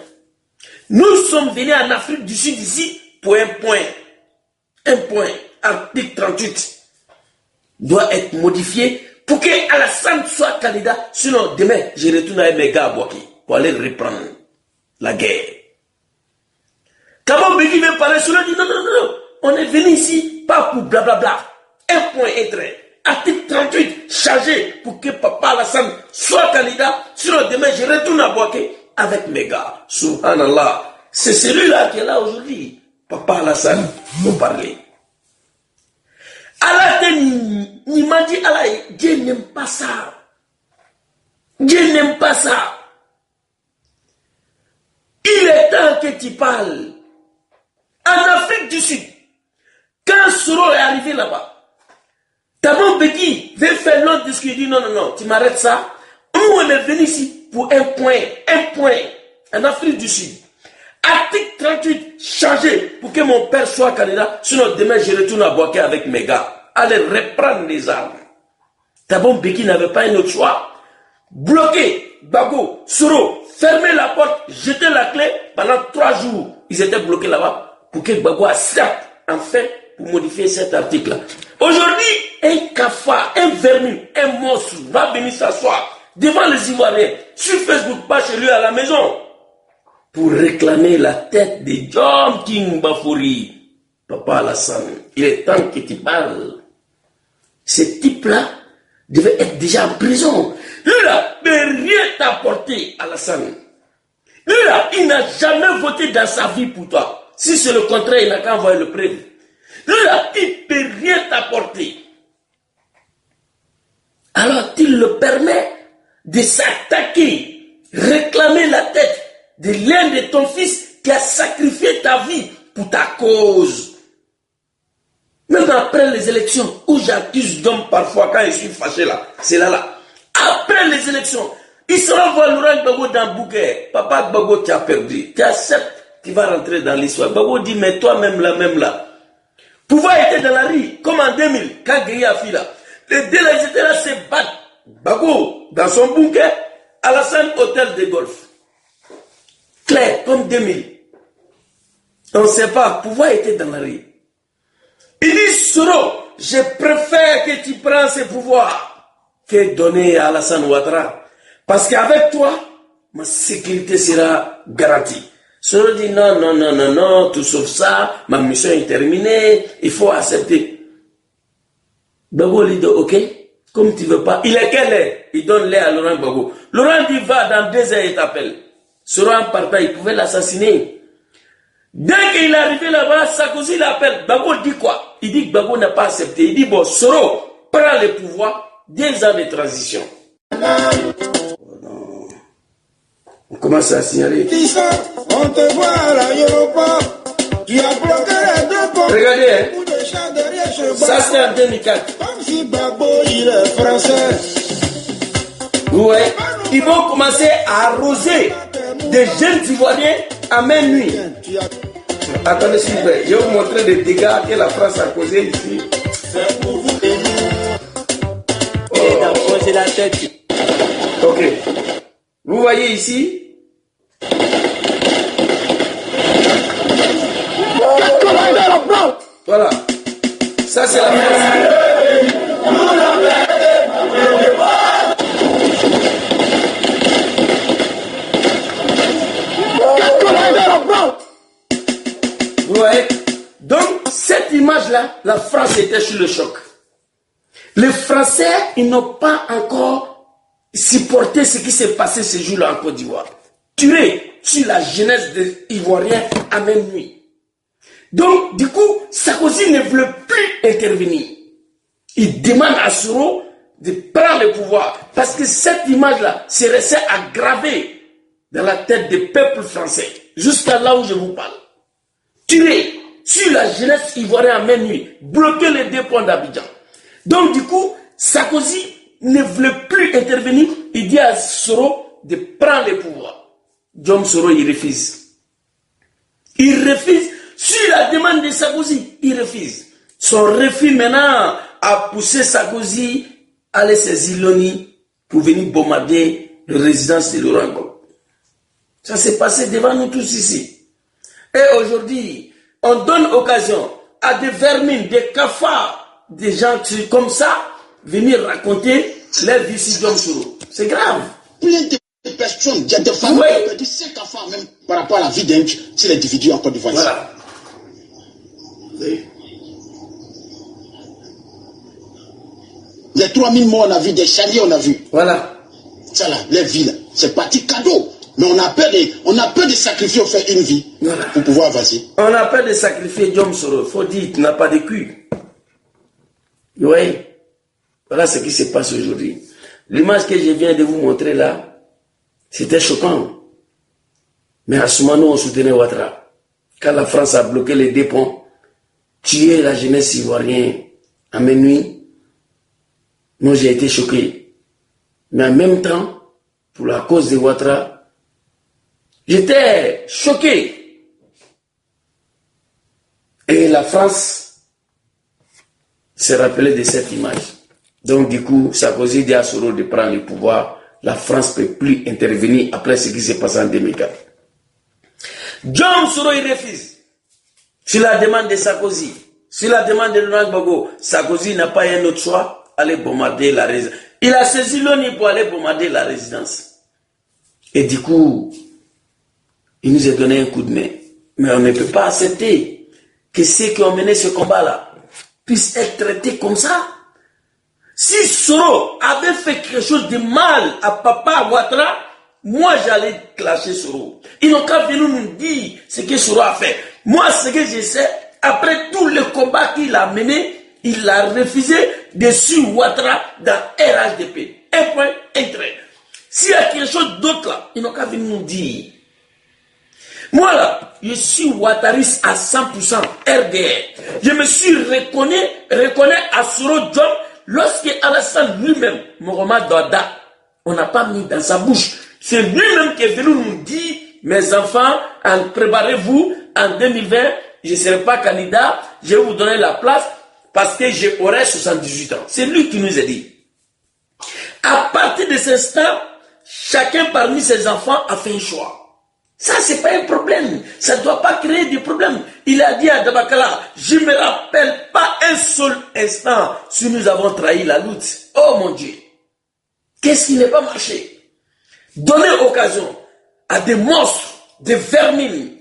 Nous sommes venus en Afrique du Sud ici pour un point. Un point. Article 38 doit être modifié pour que Alassane soit candidat. Sinon, demain, je retourne avec mes gars à Boaké pour aller reprendre la guerre. Thabo Mbeki veut parler sur lui, dit non. On est venu ici, pas pour blablabla. Un point, un trait. Article 38, chargé pour que Papa Alassane soit candidat. Sinon, demain, je retourne à Boaké avec mes gars. Subhanallah. C'est celui-là qui est là aujourd'hui. Papa Alassane, pour parler. Allah il m'a dit, Allah, Dieu n'aime pas ça. Dieu n'aime pas ça. Il est temps que tu parles. En Afrique du Sud, quand Soro est arrivé là-bas, Thabo Mbeki veut faire l'autre discours. Il dit non, tu m'arrêtes ça. Nous, on est venu ici pour un point, en Afrique du Sud. Article 38, changé pour que mon père soit candidat. Sinon, demain, je retourne à Boaké avec mes gars. Allez reprendre les armes. Thabo Mbeki n'avait pas un autre choix. Bloquer Gbagbo, Soro, fermer la porte, jeter la clé. Pendant 3 jours, ils étaient bloqués là-bas pour que Gbagbo accepte, enfin, pour modifier cet article-là. Aujourd'hui, un cafard, un vermi, un monstre va venir s'asseoir devant les Ivoiriens, sur Facebook, pas chez lui à la maison, pour réclamer la tête de John King Bafoury. Papa Alassane, il est temps que tu parles. Ce type-là devait être déjà en prison. Lui là, mais rien t'a apporté, Alassane. Lui là, il n'a jamais voté dans sa vie pour toi. Si c'est le contraire, il n'a qu'à envoyer le preuve. Lui là, il ne peut rien t'apporter. Alors, tu le permets de s'attaquer, réclamer la tête de l'un de ton fils qui a sacrifié ta vie pour ta cause. Même après les élections, où j'accuse d'hommes parfois quand je suis fâché là, c'est là. Après les élections, il sera voir Laurent Gbagbo dans Bouquet. Papa Gbagbo, tu as perdu. Tu acceptes, tu vas rentrer dans l'histoire. Gbagbo dit, mais toi-même là. Pouvoir était dans la rue, comme en 2000, quand Gueye a fait là. Les deux là, ils étaient là, se battent. Gbagbo, dans son bunker, Alassane, hôtel de golf. Clair, comme 2000. On ne sait pas, pouvoir était dans la rue. Il dit, Soro, je préfère que tu prends ce pouvoir que donner à Alassane Ouattara. Parce qu'avec toi, ma sécurité sera garantie. Soro dit, non, tout sauf ça, ma mission est terminée, il faut accepter. Gbagbo lui dit, ok, comme tu veux pas. Il est quelle heure? Il donne l'air à Laurent Gbagbo. Laurent dit, va, dans 2 heures, il t'appelle. Soro en partant, il pouvait l'assassiner. Dès qu'il est arrivé là-bas, Sarkozy l'appelle. Gbagbo dit quoi? Il dit que Gbagbo n'a pas accepté. Il dit, bon, Soro prend le pouvoir, 2 ans de transition. Oh non. On commence à signaler. On te voit à l'aéroport. Tu as bloqué les 2 portes. Regardez, hein. Ça c'est en 2004. Comme si Gbagbo, il est français. Ouais. Ils vont commencer à arroser des jeunes Ivoiriens à main nuit. Attendez, s'il vous plaît, je vais vous montrer les dégâts que la France a causés ici. C'est pour vous et nous. Et d'approcher la tête. Ok. Vous voyez ici. Voilà. Ça, c'est la France. Vous voyez? Donc, cette image-là, la France était sur le choc. Les Français, ils n'ont pas encore supporté ce qui s'est passé ce jour-là en Côte d'Ivoire. Tuer sur la jeunesse des Ivoiriens à même nuit. Donc, du coup, Sarkozy ne veut plus intervenir. Il demande à Soro de prendre le pouvoir. Parce que cette image-là s'est restée aggravée dans la tête des peuples français. Jusqu'à là où je vous parle. Tuer sur la jeunesse ivoirienne en main nue, bloquer les deux ponts d'Abidjan. Donc du coup, Sarkozy ne voulait plus intervenir. Il dit à Soro de prendre le pouvoir. John Soro, il refuse. Il refuse. Sur la demande de Sarkozy, il refuse. Son refus maintenant a poussé Sarkozy à aller saisir l'ONU pour venir bombarder la résidence de Laurent Gbagbo. Ça s'est passé devant nous tous ici. Et aujourd'hui, on donne occasion à des vermines, des cafards, des gens comme ça, venir raconter leur vie sur John Soro. C'est grave. Plein de personnes, il y a des familles qui ont perdu 5 enfants même par rapport à la vie d'un sur l'individu en Côte d'Ivoire. Voilà. Oui. Les 3000 morts, on a vu, des chaliers, on a vu. Voilà. Ça là, les vies là, c'est parti cadeau. Mais on a peur de sacrifier ou faire une vie pour pouvoir avancer. On a peur de sacrifier John Soro. Il faut dire, tu n'as pas de cul. Oui. Voilà ce qui se passe aujourd'hui. L'image que je viens de vous montrer là, c'était choquant. Mais à ce moment, nous, on soutenait Ouattara. Quand la France a bloqué les deux ponts, tué la jeunesse ivoirienne à minuit, moi j'ai été choqué. Mais en même temps, pour la cause de Ouattara, j'étais choqué. Et la France s'est rappelée de cette image. Donc du coup, Sarkozy dit à Soro de prendre le pouvoir. La France ne peut plus intervenir après ce qui s'est passé en 2004. John Soro, il refuse. Sur la demande de Sarkozy, sur la demande de Laurent Gbagbo, Sarkozy n'a pas un autre choix, aller bombarder la résidence. Il a saisi l'ONU pour aller bombarder la résidence. Et du coup, il nous a donné un coup de main. Mais on ne peut pas accepter que ceux qui ont mené ce combat-là puissent être traités comme ça. Si Soro avait fait quelque chose de mal à Papa Ouattara, moi j'allais clasher Soro. Ils n'ont qu'à venir nous dire ce que Soro a fait. Moi, ce que je sais, après tout le combat qu'il a mené, il a refusé de suivre Ouattara dans RHDP. Un point, un trait. S'il y a quelque chose d'autre là, ils n'ont qu'à venir nous dire. Moi là, je suis ouattariste à 100% RDR. Je me suis reconnu à Soro John lorsque Alassane lui-même, Mohamed Dada, on n'a pas mis dans sa bouche. C'est lui-même qui est venu nous dire, mes enfants, préparez-vous, en 2020, je ne serai pas candidat, je vais vous donner la place parce que j'aurai 78 ans. C'est lui qui nous a dit. À partir de cet instant, chacun parmi ses enfants a fait un choix. Ça, c'est pas un problème. Ça ne doit pas créer de problème. Il a dit à Dabakala, je ne me rappelle pas un seul instant si nous avons trahi la lutte. Oh mon Dieu. Qu'est-ce qui n'est pas marché? Donner occasion à des monstres, des vermines,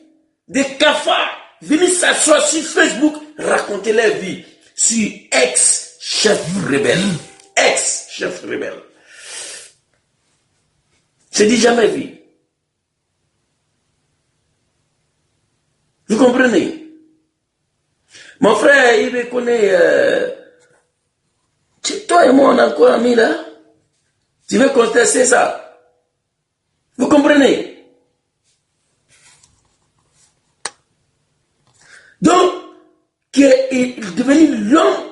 des cafards, venir s'asseoir sur Facebook, raconter leur vie sur ex-chef rebelle. Ex-chef rebelle. C'est dit jamais vu. Vous comprenez? Mon frère, il me connaît. Toi et moi, on est encore amis là. Tu veux contester ça? Vous comprenez? Donc, qui est devenu l'homme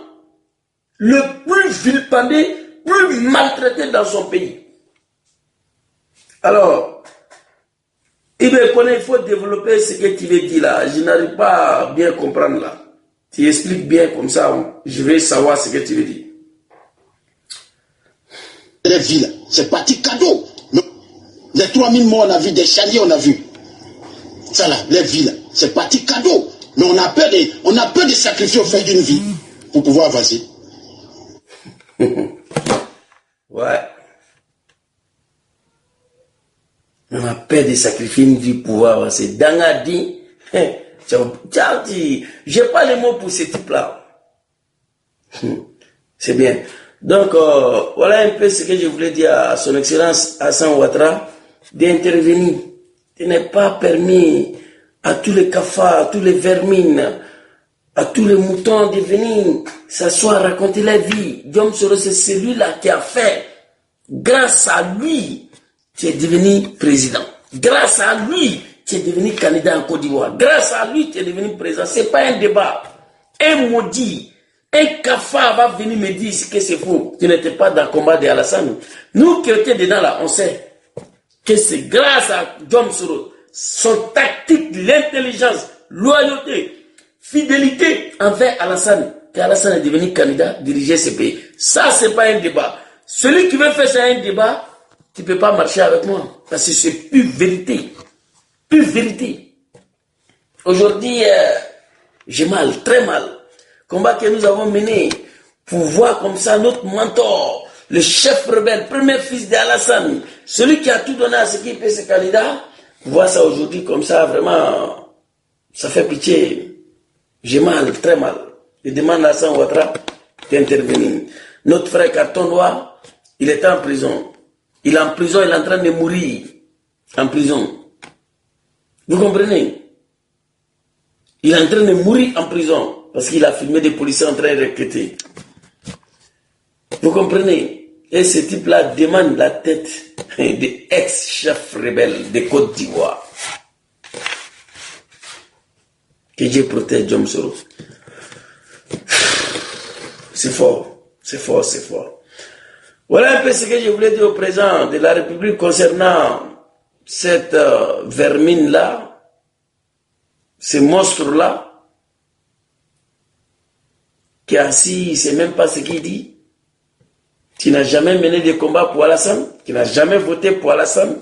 le plus vilipendé, plus maltraité dans son pays. Alors, il faut développer ce que tu veux dire là. Je n'arrive pas à bien comprendre là. Tu expliques bien comme ça, je vais savoir ce que tu veux dire. Les villes, c'est parti cadeau. Les 3000 morts, on a vu, des chaliers, on a vu. Ça là, les villes, c'est parti cadeau. Mais on a peur de sacrifier au fait d'une vie pour pouvoir avancer. Ouais. On a peur de sacrifier une vie pour pouvoir avancer. Dangadi, j'ai pas les mots pour ce type-là. C'est bien. Donc, voilà un peu ce que je voulais dire à son Excellence Hassan Ouattara, d'intervenir. Il n'est pas permis à tous les cafards, à tous les vermines, à tous les moutons de venir s'asseoir, raconter la vie. John Soro, c'est celui-là qui a fait. Grâce à lui, tu es devenu président. Grâce à lui, tu es devenu candidat en Côte d'Ivoire. Grâce à lui, tu es devenu président. Ce n'est pas un débat. Un maudit, un cafard va venir me dire que c'est faux. Tu n'étais pas dans le combat de Alassane. Nous qui étions dedans là, on sait que c'est grâce à Djom Soro, son tactique, l'intelligence, loyauté, fidélité envers Alassane, qu'Alassane est devenu candidat, diriger ce pays. Ça, ce n'est pas un débat. Celui qui veut faire ça un débat, tu ne peux pas marcher avec moi. Parce que c'est plus vérité. Plus vérité. Aujourd'hui, j'ai mal, très mal. Combat que nous avons mené pour voir comme ça notre mentor, le chef rebelle, premier fils d'Alassane, celui qui a tout donné à ce qui fait ce candidat, voir ça aujourd'hui comme ça, vraiment, ça fait pitié. J'ai mal, très mal. Je demande à Alassane Ouattara d'intervenir. Notre frère Carton Noir, il était en prison. Il est en prison, il est en train de mourir. En prison. Vous comprenez? Il est en train de mourir en prison. Parce qu'il a filmé des policiers en train de recruter. Vous comprenez? Et ce type-là demande la tête des ex-chefs rebelles de Côte d'Ivoire. Que Dieu protège Djom Soro. C'est fort, c'est fort, c'est fort. Voilà un peu ce que je voulais dire au président de la République concernant cette vermine-là, ce monstre-là, qui est assis, il ne sait même pas ce qu'il dit, qui n'a jamais mené de combat pour Alassane, qui n'a jamais voté pour Alassane.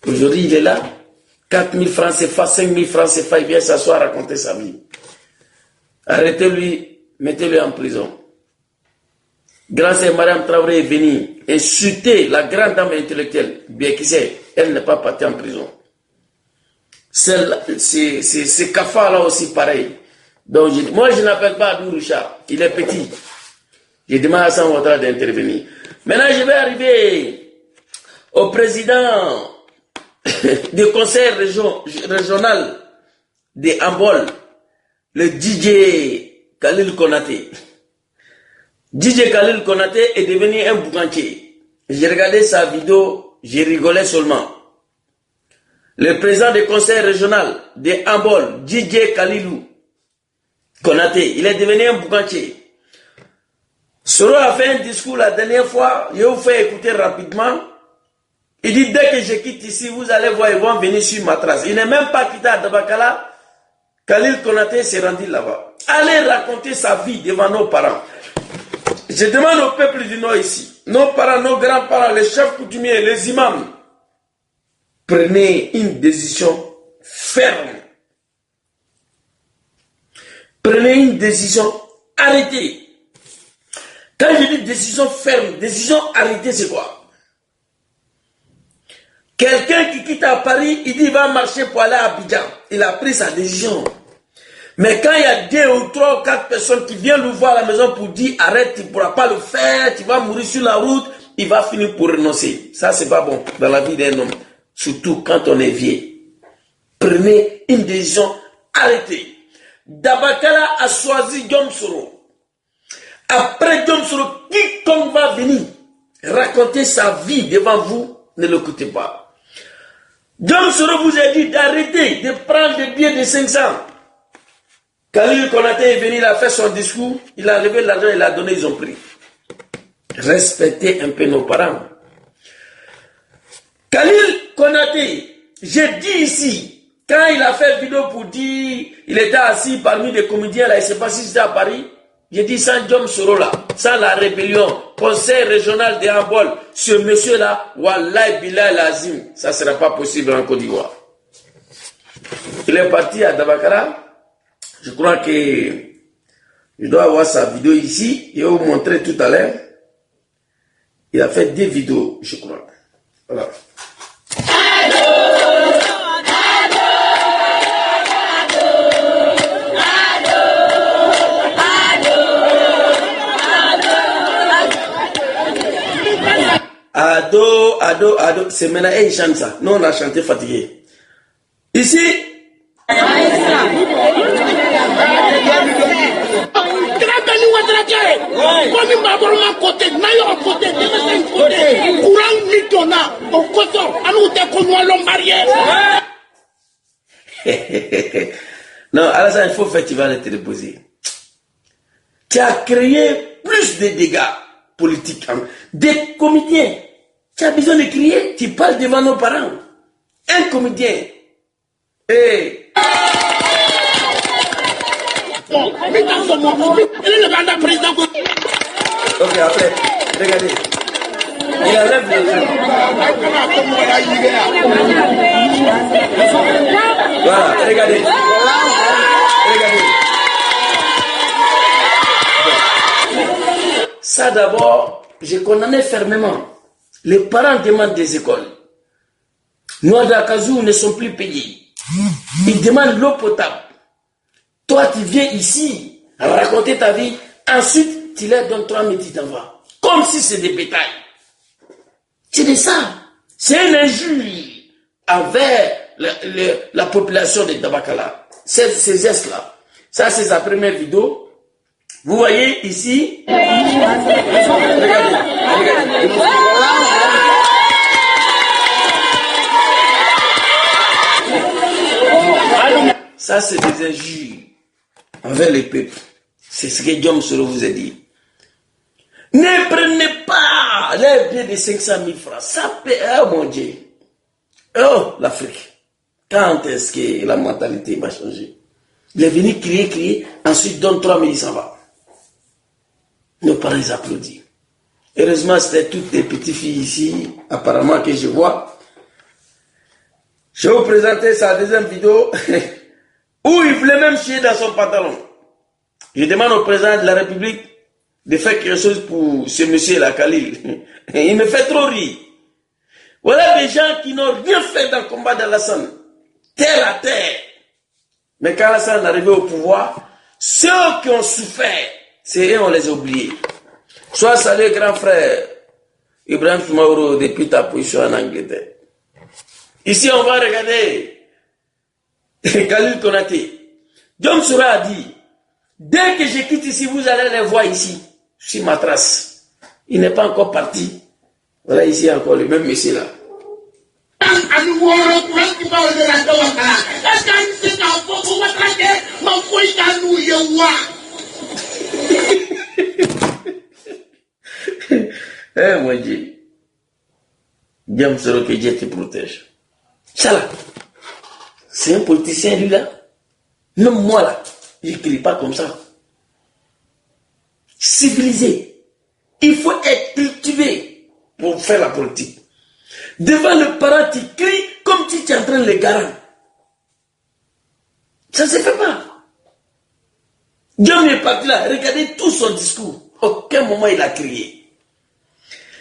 Aujourd'hui, il est là, 4 000 francs CFA, 5 000 francs CFA, il vient s'asseoir raconter sa vie. Arrêtez-lui, mettez-le en prison. Grâce à Mariam Traoré est venue insulter la grande dame intellectuelle, bien qui sait, elle n'est pas partie en prison. Ces cafards-là aussi, pareil. Donc, moi, je n'appelle pas Abdou Richard, il est petit. Je demande à Alassane Ouattara d'intervenir. Maintenant, je vais arriver au président du conseil régional de Ambol, le DJ Khalil Konaté. DJ Khalil Konaté est devenu un boucantier. J'ai regardé sa vidéo, j'ai rigolé seulement. Le président du conseil régional de Ambol, DJ Khalilou Konaté, il est devenu un boucantier. Soro a fait un discours la dernière fois, je vous fais écouter rapidement. Il dit, dès que je quitte ici, vous allez voir, ils vont venir sur ma trace. Il n'est même pas quitté à Dabakala. Khalil Konaté s'est rendu là-bas. Allez raconter sa vie devant nos parents. Je demande au peuple du Nord ici, nos parents, nos grands-parents, les chefs coutumiers, les imams, prenez une décision ferme. Prenez une décision arrêtée. Quand je dis décision ferme, décision arrêtée, c'est quoi? Quelqu'un qui quitte à Paris, il dit il va marcher pour aller à Abidjan. Il a pris sa décision. Mais quand il y a 2 ou 3 ou 4 personnes qui viennent le voir à la maison pour dire arrête, tu ne pourras pas le faire, tu vas mourir sur la route, il va finir pour renoncer. Ça, c'est pas bon dans la vie d'un homme. Surtout quand on est vieux. Prenez une décision arrêtée. Dabakala a choisi Djom Soro. Après Djom Soro, quiconque va venir raconter sa vie devant vous, ne l'écoutez pas. Djom Soro vous a dit d'arrêter de prendre des billets de 500. Khalil Konaté est venu, il a fait son discours, il a levé l'argent, il a donné, ils ont pris. Respectez un peu nos parents. Khalil Konaté, j'ai dit ici, quand il a fait vidéo pour dire, il était assis parmi des comédiens là, il ne sait pas si c'était à Paris, j'ai dit sans Djom Soro là, sans la rébellion, conseil régional de Ambol, ce monsieur là, Wallahi Bilal Lazim, ça ne sera pas possible en Côte d'Ivoire. Il est parti à Dabakara. Je crois que je dois avoir sa vidéo ici. Je vais vous montrer tout à l'heure. Il a fait 2 vidéos, je crois. Voilà. Ado. C'est maintenant, il chante ça. Nous, on a chanté fatigué. Ici. Non, Alassane, il faut effectivement te reposer. Tu as créé plus de dégâts politiques. Des comédiens. Tu as besoin de crier, tu parles devant nos parents. Un comédien. Hey. Ok, après, regardez. Il enlève les yeux. Voilà, regardez. Regardez. Ça d'abord, j'ai condamné fermement. Les parents demandent des écoles. Noix d'Akazou ne sont plus payés. Ils demandent l'eau potable. Toi, tu viens ici raconter ta vie. Ensuite, tu leur donnes 3 000 d'envoi. Comme si c'est des bétails. C'est de ça. C'est une injure envers la population de Dabakala. Ces gestes-là. Ça, c'est sa première vidéo. Vous voyez ici. Regardez. Ça, c'est des injures envers les peuples. C'est ce que Diom Soro vous a dit. Ne prenez pas les billets de 500 000 francs. Ça peut... Oh mon Dieu. Oh, l'Afrique. Quand est-ce que la mentalité va changer? Il est venu crier. Ensuite, donne 3 000, ça va. Nos parents applaudissent. Heureusement, c'était toutes les petites filles ici, apparemment, que je vois. Je vais vous présenter sa deuxième vidéo où il voulait même chier dans son pantalon. Je demande au président de la République de faire quelque chose pour ce monsieur-là, Khalil. Il me fait trop rire. Voilà des gens qui n'ont rien fait dans le combat d'Alassane. Terre à terre. Mais quand Alassane est arrivé au pouvoir, ceux qui ont souffert, c'est eux, on les a oubliés. Soit salué grand frère Ibrahim Mauro depuis ta position en Angleterre. Ici, on va regarder Khalil Konaté. Diom Soro a dit, dès que je quitte ici, vous allez les voir ici, sur ma trace. Il n'est pas encore parti. Voilà ici encore le même monsieur là. Eh mon Dieu. Diom Soro, que Dieu te protège. Ça là, c'est un politicien lui là. Même moi là, je ne crie pas comme ça. Civilisé. Il faut être cultivé pour faire la politique. Devant le parent, tu cries comme si tu es en train de le garant. Ça ne se fait pas. Diom est parti là, regardez tout son discours. Aucun moment il a crié.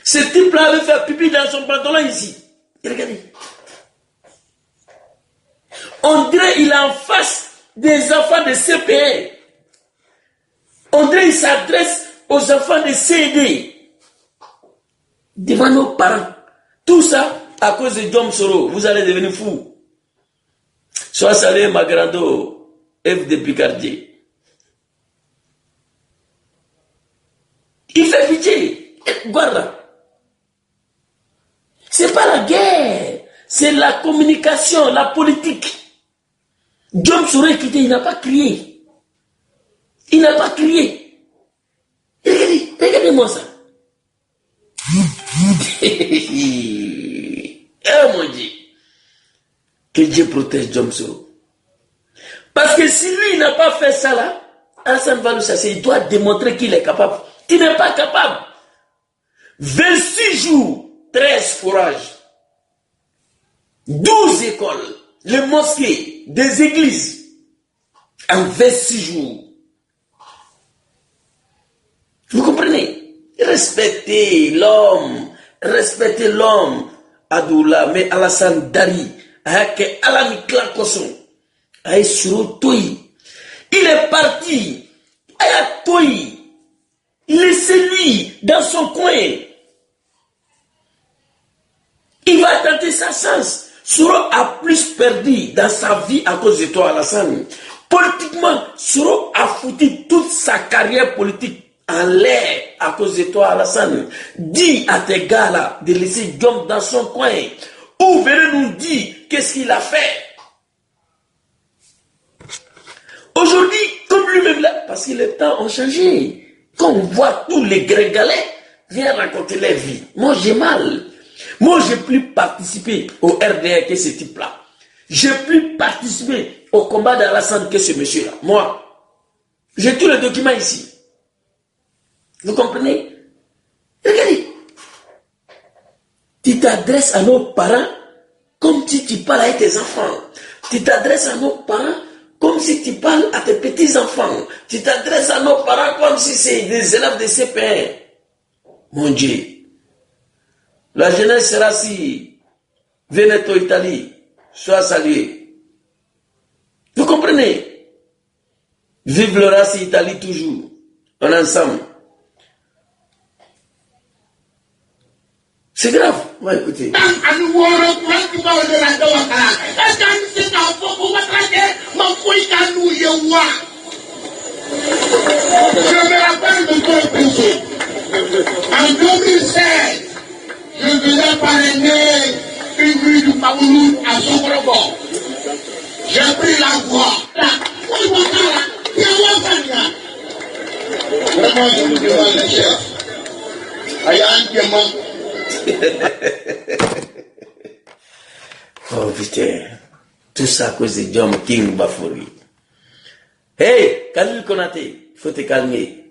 Ce type-là avait fait pipi dans son pantalon ici. Et regardez. On dirait qu'il est en face des enfants de CPE. On dirait qu'il s'adresse aux enfants de CD. Devant nos parents. Tout ça à cause de Diom Soro. Vous allez devenir fou. Sois salué Magrando, F de Picardier. Il fait pitié. Guarda. C'est pas la guerre. C'est la communication, la politique. Diom Soro est quitté, il n'a pas crié. Il n'a pas crié. Regardez-moi ça. Oh mon Dieu. Que Dieu protège Diom Soro. Parce que si lui il n'a pas fait ça là, Alassane va le chasser. Il doit démontrer qu'il est capable. Il n'est pas capable. 26 jours, 13 forages, 12 écoles, les mosquées, des églises, en 26 jours. Vous comprenez? Respectez l'homme, Adoula, mais Alassane Dari, Ake Alami Klakoson, Aye Suro Toyi. Il est parti, Aya Toyi. Laissez-lui dans son coin. Il va tenter sa chance. Soro a plus perdu dans sa vie à cause de toi, Alassane. Politiquement, Soro a foutu toute sa carrière politique en l'air à cause de toi, Alassane. Dis à tes gars là de laisser Diom dans son coin. Ou venez nous dire qu'est-ce qu'il a fait. Aujourd'hui, comme lui-même là, parce que les temps ont changé. Quand on voit tous les gringalais viennent raconter leur vie. Moi, j'ai mal. Moi, j'ai plus participé au RDR que ce type-là. J'ai plus participé au combat d'Alassane que ce monsieur-là. Moi, j'ai tous les documents ici. Vous comprenez? Regardez. Tu t'adresses à nos parents comme si tu parles avec tes enfants. Tu t'adresses à nos parents comme si tu parles à tes petits-enfants. Tu t'adresses à nos parents comme si c'est des élèves de CP1. Mon Dieu. La jeunesse sera si Veneto, Italie, soit saluée. Vous comprenez? Vive le race Italie toujours. En ensemble. C'est grave. On va écouter. Je me rappelle de deux personnes. En 2016, je venais parrainer une rue du Paouloun à Sokolobo. J'ai pris la voie. Vraiment, je vous demande les chefs. Oh putain, tout ça à cause de John King Bafori. Hey, Khalil Konaté, il faut te calmer.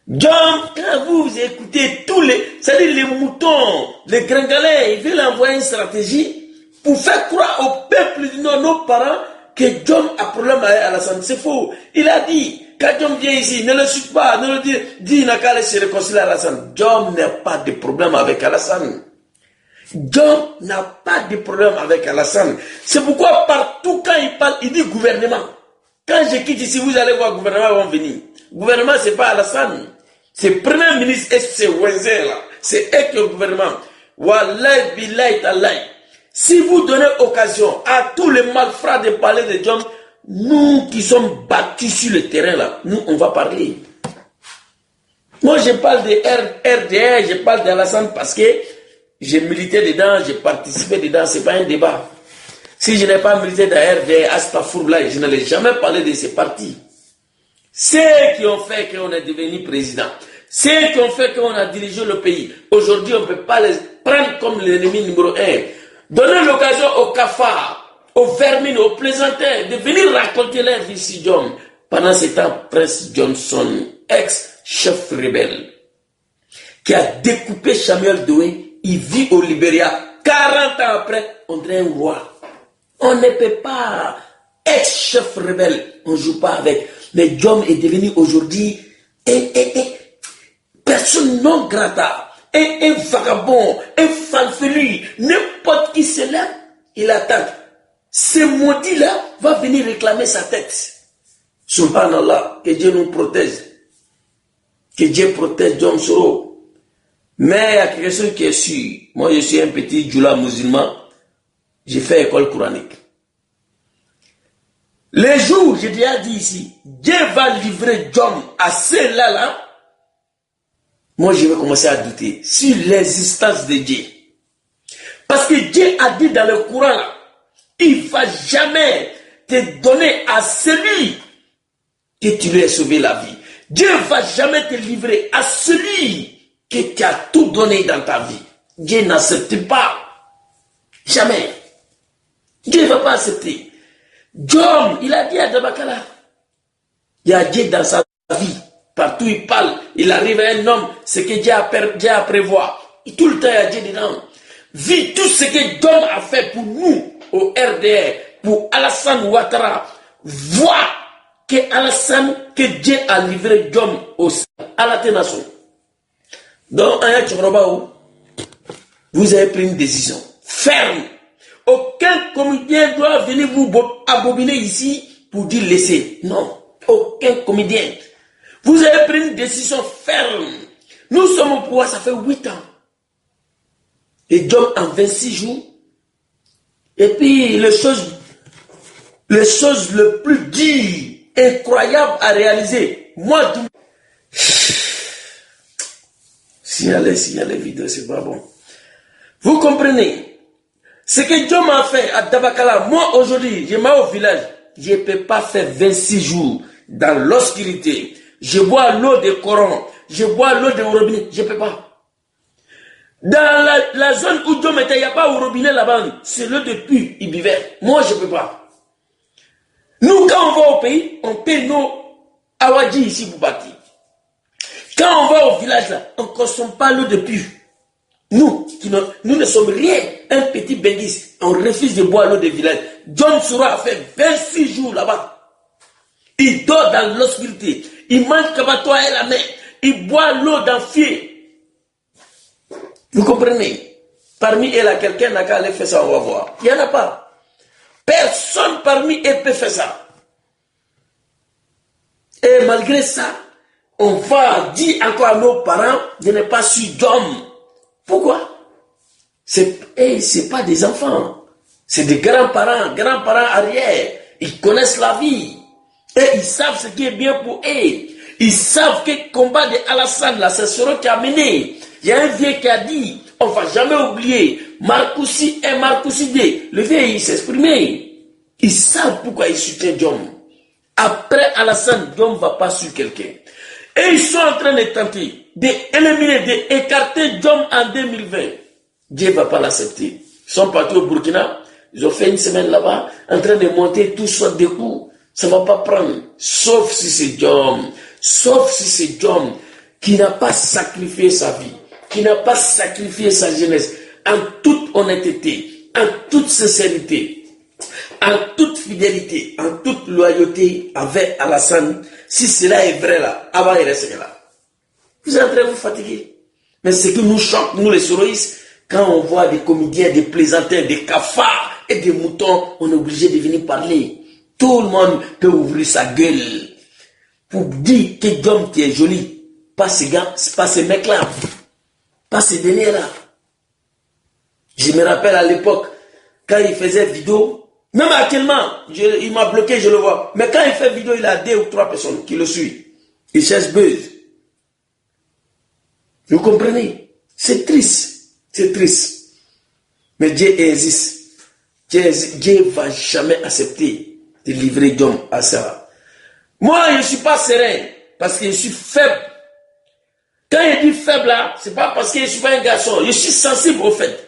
John, quand vous écoutez tous les, c'est-à-dire les moutons, les gringalais, ils veulent envoyer une stratégie pour faire croire au peuple du Nord, nos parents, que John a problème avec Alassane. C'est faux. Il a dit, quand John vient ici, ne le suive pas, ne le dit, n'a qu'à se réconcilier à Alassane. John n'a pas de problème avec Alassane. John n'a pas de problème avec Alassane. C'est pourquoi partout quand il parle, il dit gouvernement. Quand je quitte ici, vous allez voir, le gouvernement va venir. Le gouvernement, c'est pas Alassane. C'est le premier ministre et c'est Wenzel là. C'est eux qui ont le gouvernement. Wallahi billahi tallahi. Si vous donnez occasion à tous les malfrats de parler de John, nous qui sommes battus sur le terrain là, nous on va parler. Moi je parle de RDR, je parle d'Alassane parce que j'ai milité dedans, j'ai participé dedans, c'est pas un débat. Si je n'ai pas milité dans RDR, Astafourla, je n'allais jamais parler de ces partis. Ceux qui ont fait qu'on est devenu président, ceux qui ont fait qu'on a dirigé le pays, aujourd'hui on ne peut pas les prendre comme l'ennemi numéro 1. Donner l'occasion aux cafards, aux vermines, aux plaisantins de venir raconter leur vie sur John. Pendant ce temps, Prince Johnson, ex-chef rebelle, qui a découpé Samuel Doe, il vit au Libéria. 40 ans après, on dirait un roi. On ne peut pas, ex-chef rebelle, on ne joue pas avec. Mais John est devenu aujourd'hui personne non grata. Un vagabond, un falfelu, n'importe qui se lève, il attaque. Ce maudit-là va venir réclamer sa tête. Subhanallah, que Dieu nous protège. Que Dieu protège John Soro. Mais il y a quelque chose qui est sûr. Moi, je suis un petit djoula musulman. J'ai fait école coranique. Les jours, j'ai déjà dit ici, Dieu va livrer John à ceux-là, là. Moi, je vais commencer à douter sur l'existence de Dieu. Parce que Dieu a dit dans le Coran, là, il ne va jamais te donner à celui que tu lui as sauvé la vie. Dieu ne va jamais te livrer à celui que tu as tout donné dans ta vie. Dieu n'accepte pas. Jamais. Dieu ne va pas accepter. John, il a dit à Dabakala, il y a Dieu dans sa vie. Partout où il parle, il arrive à un homme, ce que Dieu a prévoir. Et tout le temps, il y a Dieu dedans. Vu tout ce que John a fait pour nous, au RDR, pour Alassane Ouattara, vois que Dieu a livré John à la nation. Donc, vous avez pris une décision ferme. Aucun comédien doit venir vous abominer ici pour dire laissez. Non, aucun comédien. Vous avez pris une décision ferme. Nous sommes au pouvoir, ça fait 8 ans. Et John en 26 jours. Et puis les choses le plus dures, incroyables à réaliser. Moi, signaler vidéo, c'est pas bon. Vous comprenez? Ce que John m'a fait à Dabakala, moi aujourd'hui, je m'en vais au village. je ne peux pas faire 26 jours dans l'obscurité. Je bois l'eau de Coran, je bois l'eau de robinet, je ne peux pas. Dans la zone où Dieu mettait, il n'y a pas de robinet là-bas, c'est l'eau de puits, ils buvaient. Moi, je ne peux pas. Nous, quand on va au pays, on paie nos awadji ici pour bâtir. Quand on va au village là, on ne consomme pas l'eau de puits. Nous ne sommes rien, un petit bénisse. On refuse de boire l'eau des villages. John Soura a fait 26 jours là-bas. Il dort dans l'obscurité. Il mange Kabato et la mer. Il boit l'eau d'un fier. Vous comprenez? Parmi eux, là, quelqu'un n'a qu'à aller faire ça, on va voir. Il n'y en a pas. Personne parmi eux peut faire ça. Et malgré ça, on va dire encore à nos parents de ne pas suivre d'hommes. Pourquoi? C'est pas des enfants. C'est des grands-parents arrière. Ils connaissent la vie. Et ils savent ce qui est bien pour eux. Ils savent que le combat de Alassane, là, c'est ce qui a mené. Il y a un vieux qui a dit, on ne va jamais oublier, Marcoussi et Marcoussi D. Le vieux, il s'exprimait. Ils savent pourquoi ils soutiennent Diom. Après Alassane, Diom ne va pas suivre quelqu'un. Et ils sont en train de tenter d'éliminer, d'écarter Diom en 2020. Dieu ne va pas l'accepter. Ils sont partis au Burkina, ils ont fait une semaine là-bas, en train de monter tout sur des coups. Ça ne va pas prendre. Sauf si c'est Diom. Sauf si c'est Diom qui n'a pas sacrifié sa vie, qui n'a pas sacrifié sa jeunesse, en toute honnêteté, en toute sincérité, en toute fidélité, en toute loyauté avec Alassane. Si cela est vrai là, avant il reste là. Vous êtes en train de vous fatiguer. Mais ce qui nous choque, nous les souristes, quand on voit des comédiens, des plaisantins, des cafards et des moutons, on est obligé de venir parler. Tout le monde peut ouvrir sa gueule pour dire que Diom qui est joli. Pas ces gars, pas ces mecs-là. Pas ces délires-là. Je me rappelle à l'époque, quand il faisait vidéo, même actuellement, il m'a bloqué, je le vois. Mais quand il fait vidéo, il a 2 ou 3 personnes qui le suivent. Il cherche buzz. Vous comprenez? C'est triste. C'est triste. Mais Dieu existe. Dieu ne va jamais accepter de livrer Diom à ça. Moi, je ne suis pas serein parce que je suis faible. Quand je dis faible là, ce n'est pas parce que je ne suis pas un garçon. Je suis sensible au fait.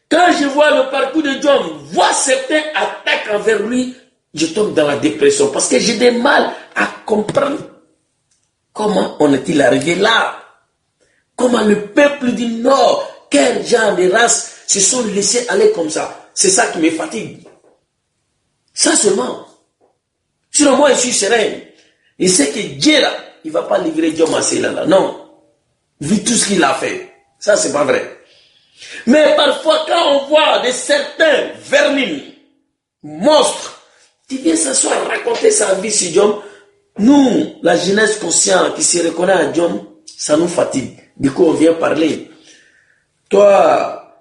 Quand je vois le parcours de Diom, vois certains attaques envers lui, je tombe dans la dépression parce que j'ai des mal à comprendre comment on est-il arrivé là. Comment le peuple du Nord, quel genre de race se sont laissés aller comme ça. C'est ça qui me fatigue. Ça seulement. Sinon moi je suis serein. Il sait que Dieu là, il ne va pas livrer Diom à là. Non. Vu tout ce qu'il a fait. Ça c'est pas vrai. Mais parfois quand on voit de certains vermines, monstres, qui viennent s'asseoir raconter sa vie sur Diom, nous, la jeunesse consciente qui se reconnaît à Diom, ça nous fatigue. Du coup on vient parler. Toi,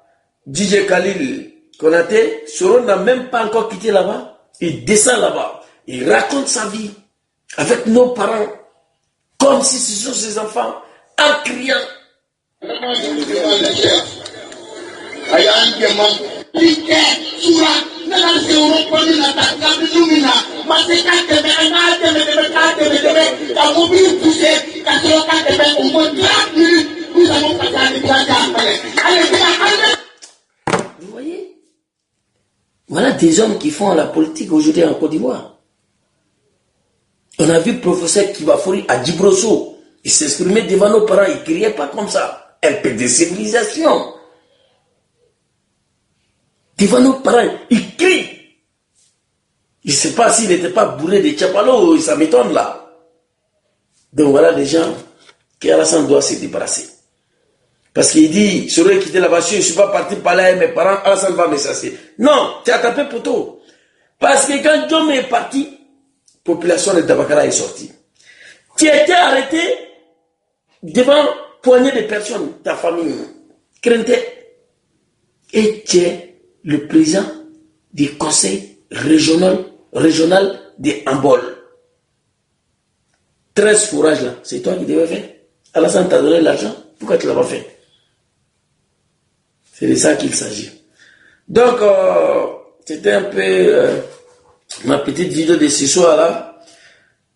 DJ Khalil Konaté, Soro n'a même pas encore quitté là-bas. Il descend là-bas. Il raconte sa vie avec nos parents, comme si ce sont ses enfants, en criant. Vous voyez? Voilà des hommes qui font la politique aujourd'hui en Côte d'Ivoire. On a vu le professeur Kibafouri à Djibrosso. Il s'exprimait devant nos parents, il ne criait pas comme ça. Un peu de civilisation. Devant nos parents, il crie. Je ne sais pas s'il n'était pas bourré de Tchapalo, ça m'étonne là. Donc voilà des gens qu'Alassane doit se débarrasser. Parce qu'il dit, je serais quitté là-bas, je ne suis pas parti parler avec mes parents, Alassane va me chasser. Non, tu as tapé poteau. Parce que quand Diom est parti, la population de Tabakara est sortie. Tu étais arrêté devant poignée de personnes, ta famille, craintait. Et tu es le président du conseil régional de Ambol. 13 fourrages là, c'est toi qui devais faire. Alassane t'a donné l'argent, pourquoi tu ne l'as pas fait? C'est de ça qu'il s'agit. Donc, c'était un peu ma petite vidéo de ce soir là.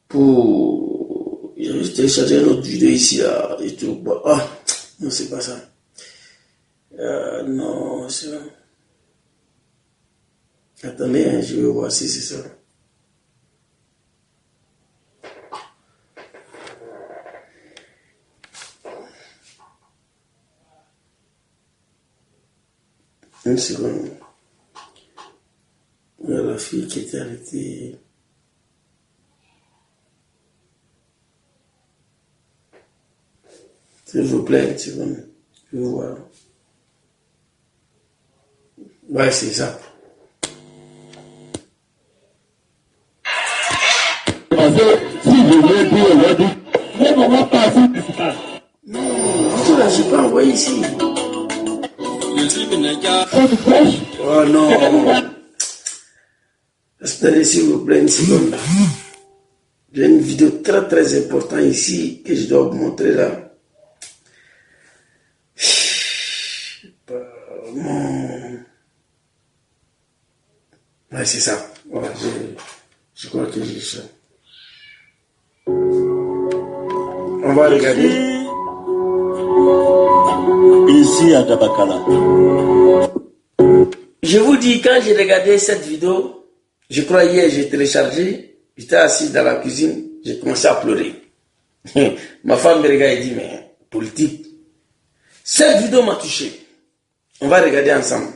Pour. J'ai téléchargé une autre vidéo ici là. Et tout. Ah, non, c'est pas ça. Non, c'est ça. Attendez, hein, je vais voir si c'est ça. Une seconde. La fille qui était arrêtée. S'il vous plaît, une seconde. Je vais voir. Ouais, c'est ça. Non, là, je n'ai pas envoyé ici. Oh non. Attendez, s'il vous plaît, une seconde. J'ai une vidéo très très importante ici que je dois vous montrer là. Ouais, c'est ça. Voilà, je crois que j'ai ça. On va regarder. Ici à Dabakala. Je vous dis, quand j'ai regardé cette vidéo, je crois hier, j'ai téléchargé, j'étais assis dans la cuisine, j'ai commencé à pleurer. Ma femme me regarde et dit, mais politique. Cette vidéo m'a touché. On va regarder ensemble.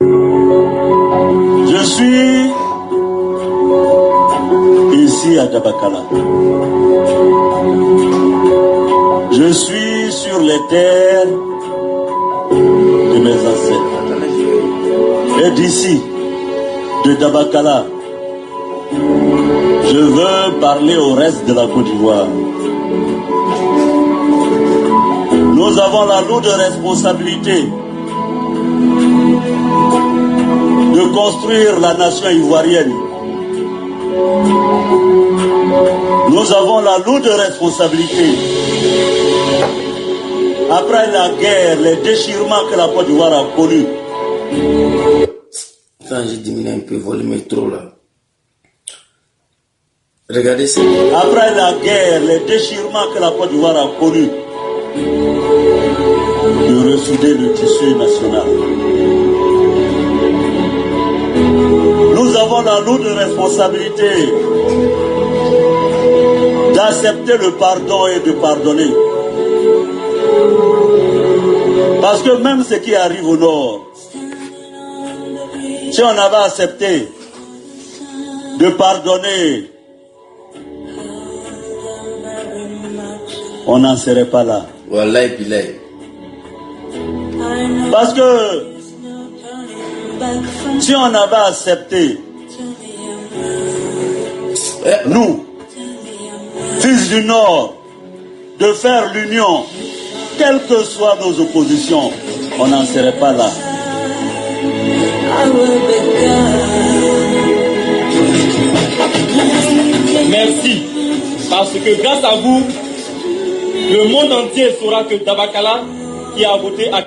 Je suis ici à Dabakala. Je suis sur les terres de mes ancêtres. Et d'ici, de Dabakala, je veux parler au reste de la Côte d'Ivoire. Nous avons la lourde responsabilité de construire la nation ivoirienne. Nous avons la lourde responsabilité. Après la guerre, les déchirements que la Côte d'Ivoire a connus. Quand j'ai diminué un peu le volume trop là. Regardez ça. Après la guerre, les déchirements que la Côte d'Ivoire a connus. De ressouder le tissu national. Nous avons la lourde responsabilité d'accepter le pardon et de pardonner. Parce que même ce qui arrive au nord, si on avait accepté de pardonner, on n'en serait pas là. Wallahi billahi. Parce que si on avait accepté, nous, fils du Nord, de faire l'union, quelles que soient nos oppositions, on n'en serait pas là. Merci, parce que grâce à vous, le monde entier saura que Dabakala, qui a voté à...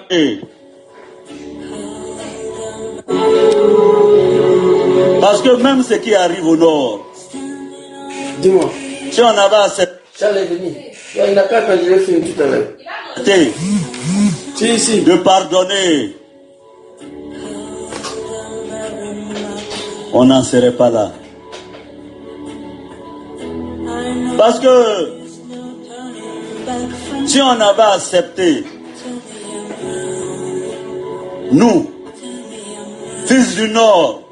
Parce que même ce qui arrive au nord, Dis-moi. si on avait accepté Charles est venu. Il n'a qu'à quand je l'ai fait tout à l'heure. Si. de pardonner, on n'en serait pas là. Parce que si on avait accepté, nous, fils du Nord,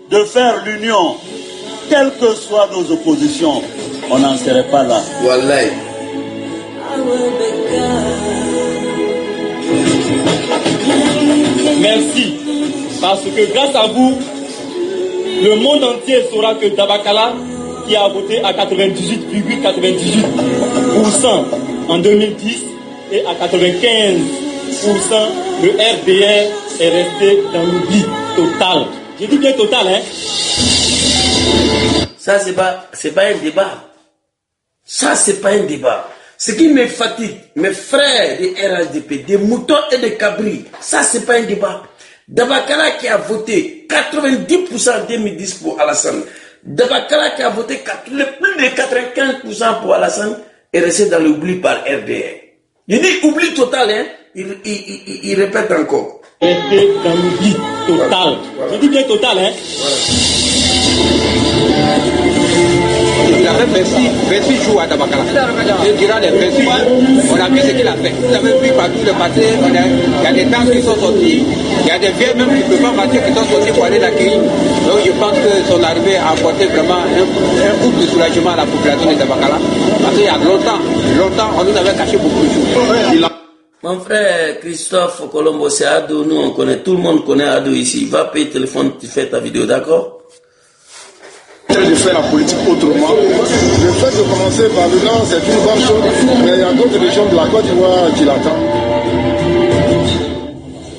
de faire l'union, quelles que soient nos oppositions, on n'en serait pas là. Wallahi. Merci, parce que grâce à vous, le monde entier saura que Dabakala, qui a voté à 98,98% en 2010 et à 95%, le RDR est resté dans l'oubli total. Je dis bien total, hein. Ça, c'est pas un débat. Ça, c'est pas un débat. Ce qui me fatigue, mes frères des RHDP, des moutons et des cabris, ça, c'est pas un débat. Dabakala qui a voté 90% en 2010 pour Alassane, Dabakala qui a voté plus de 95% pour Alassane est resté dans l'oubli par RDR. Il dit oubli total, hein? Il répète encore. Resté dans l'oubli total. Je dis bien total, hein? Il a fait 28 jours à Dabakala. Et durant les 28 jours, on a vu ce qu'il a fait. Vous avez vu partout le matin, il y a des temps qui sont sortis, il y a des vieux même qui ne peuvent pas marcher qui sont sortis pour aller l'accueillir. Donc je pense que son arrivée a apporté vraiment un coup de soulagement à la population de Dabakala. Parce qu'il y a longtemps, on nous avait caché beaucoup de choses. Mon frère Christophe Colombo, c'est Ado, nous on connaît, tout le monde connaît Ado ici. Va payer le téléphone, tu fais ta vidéo, d'accord? De faire la politique autrement. Le fait de commencer par le Nord, c'est une bonne chose, mais il y a d'autres régions de la Côte d'Ivoire qui l'attendent.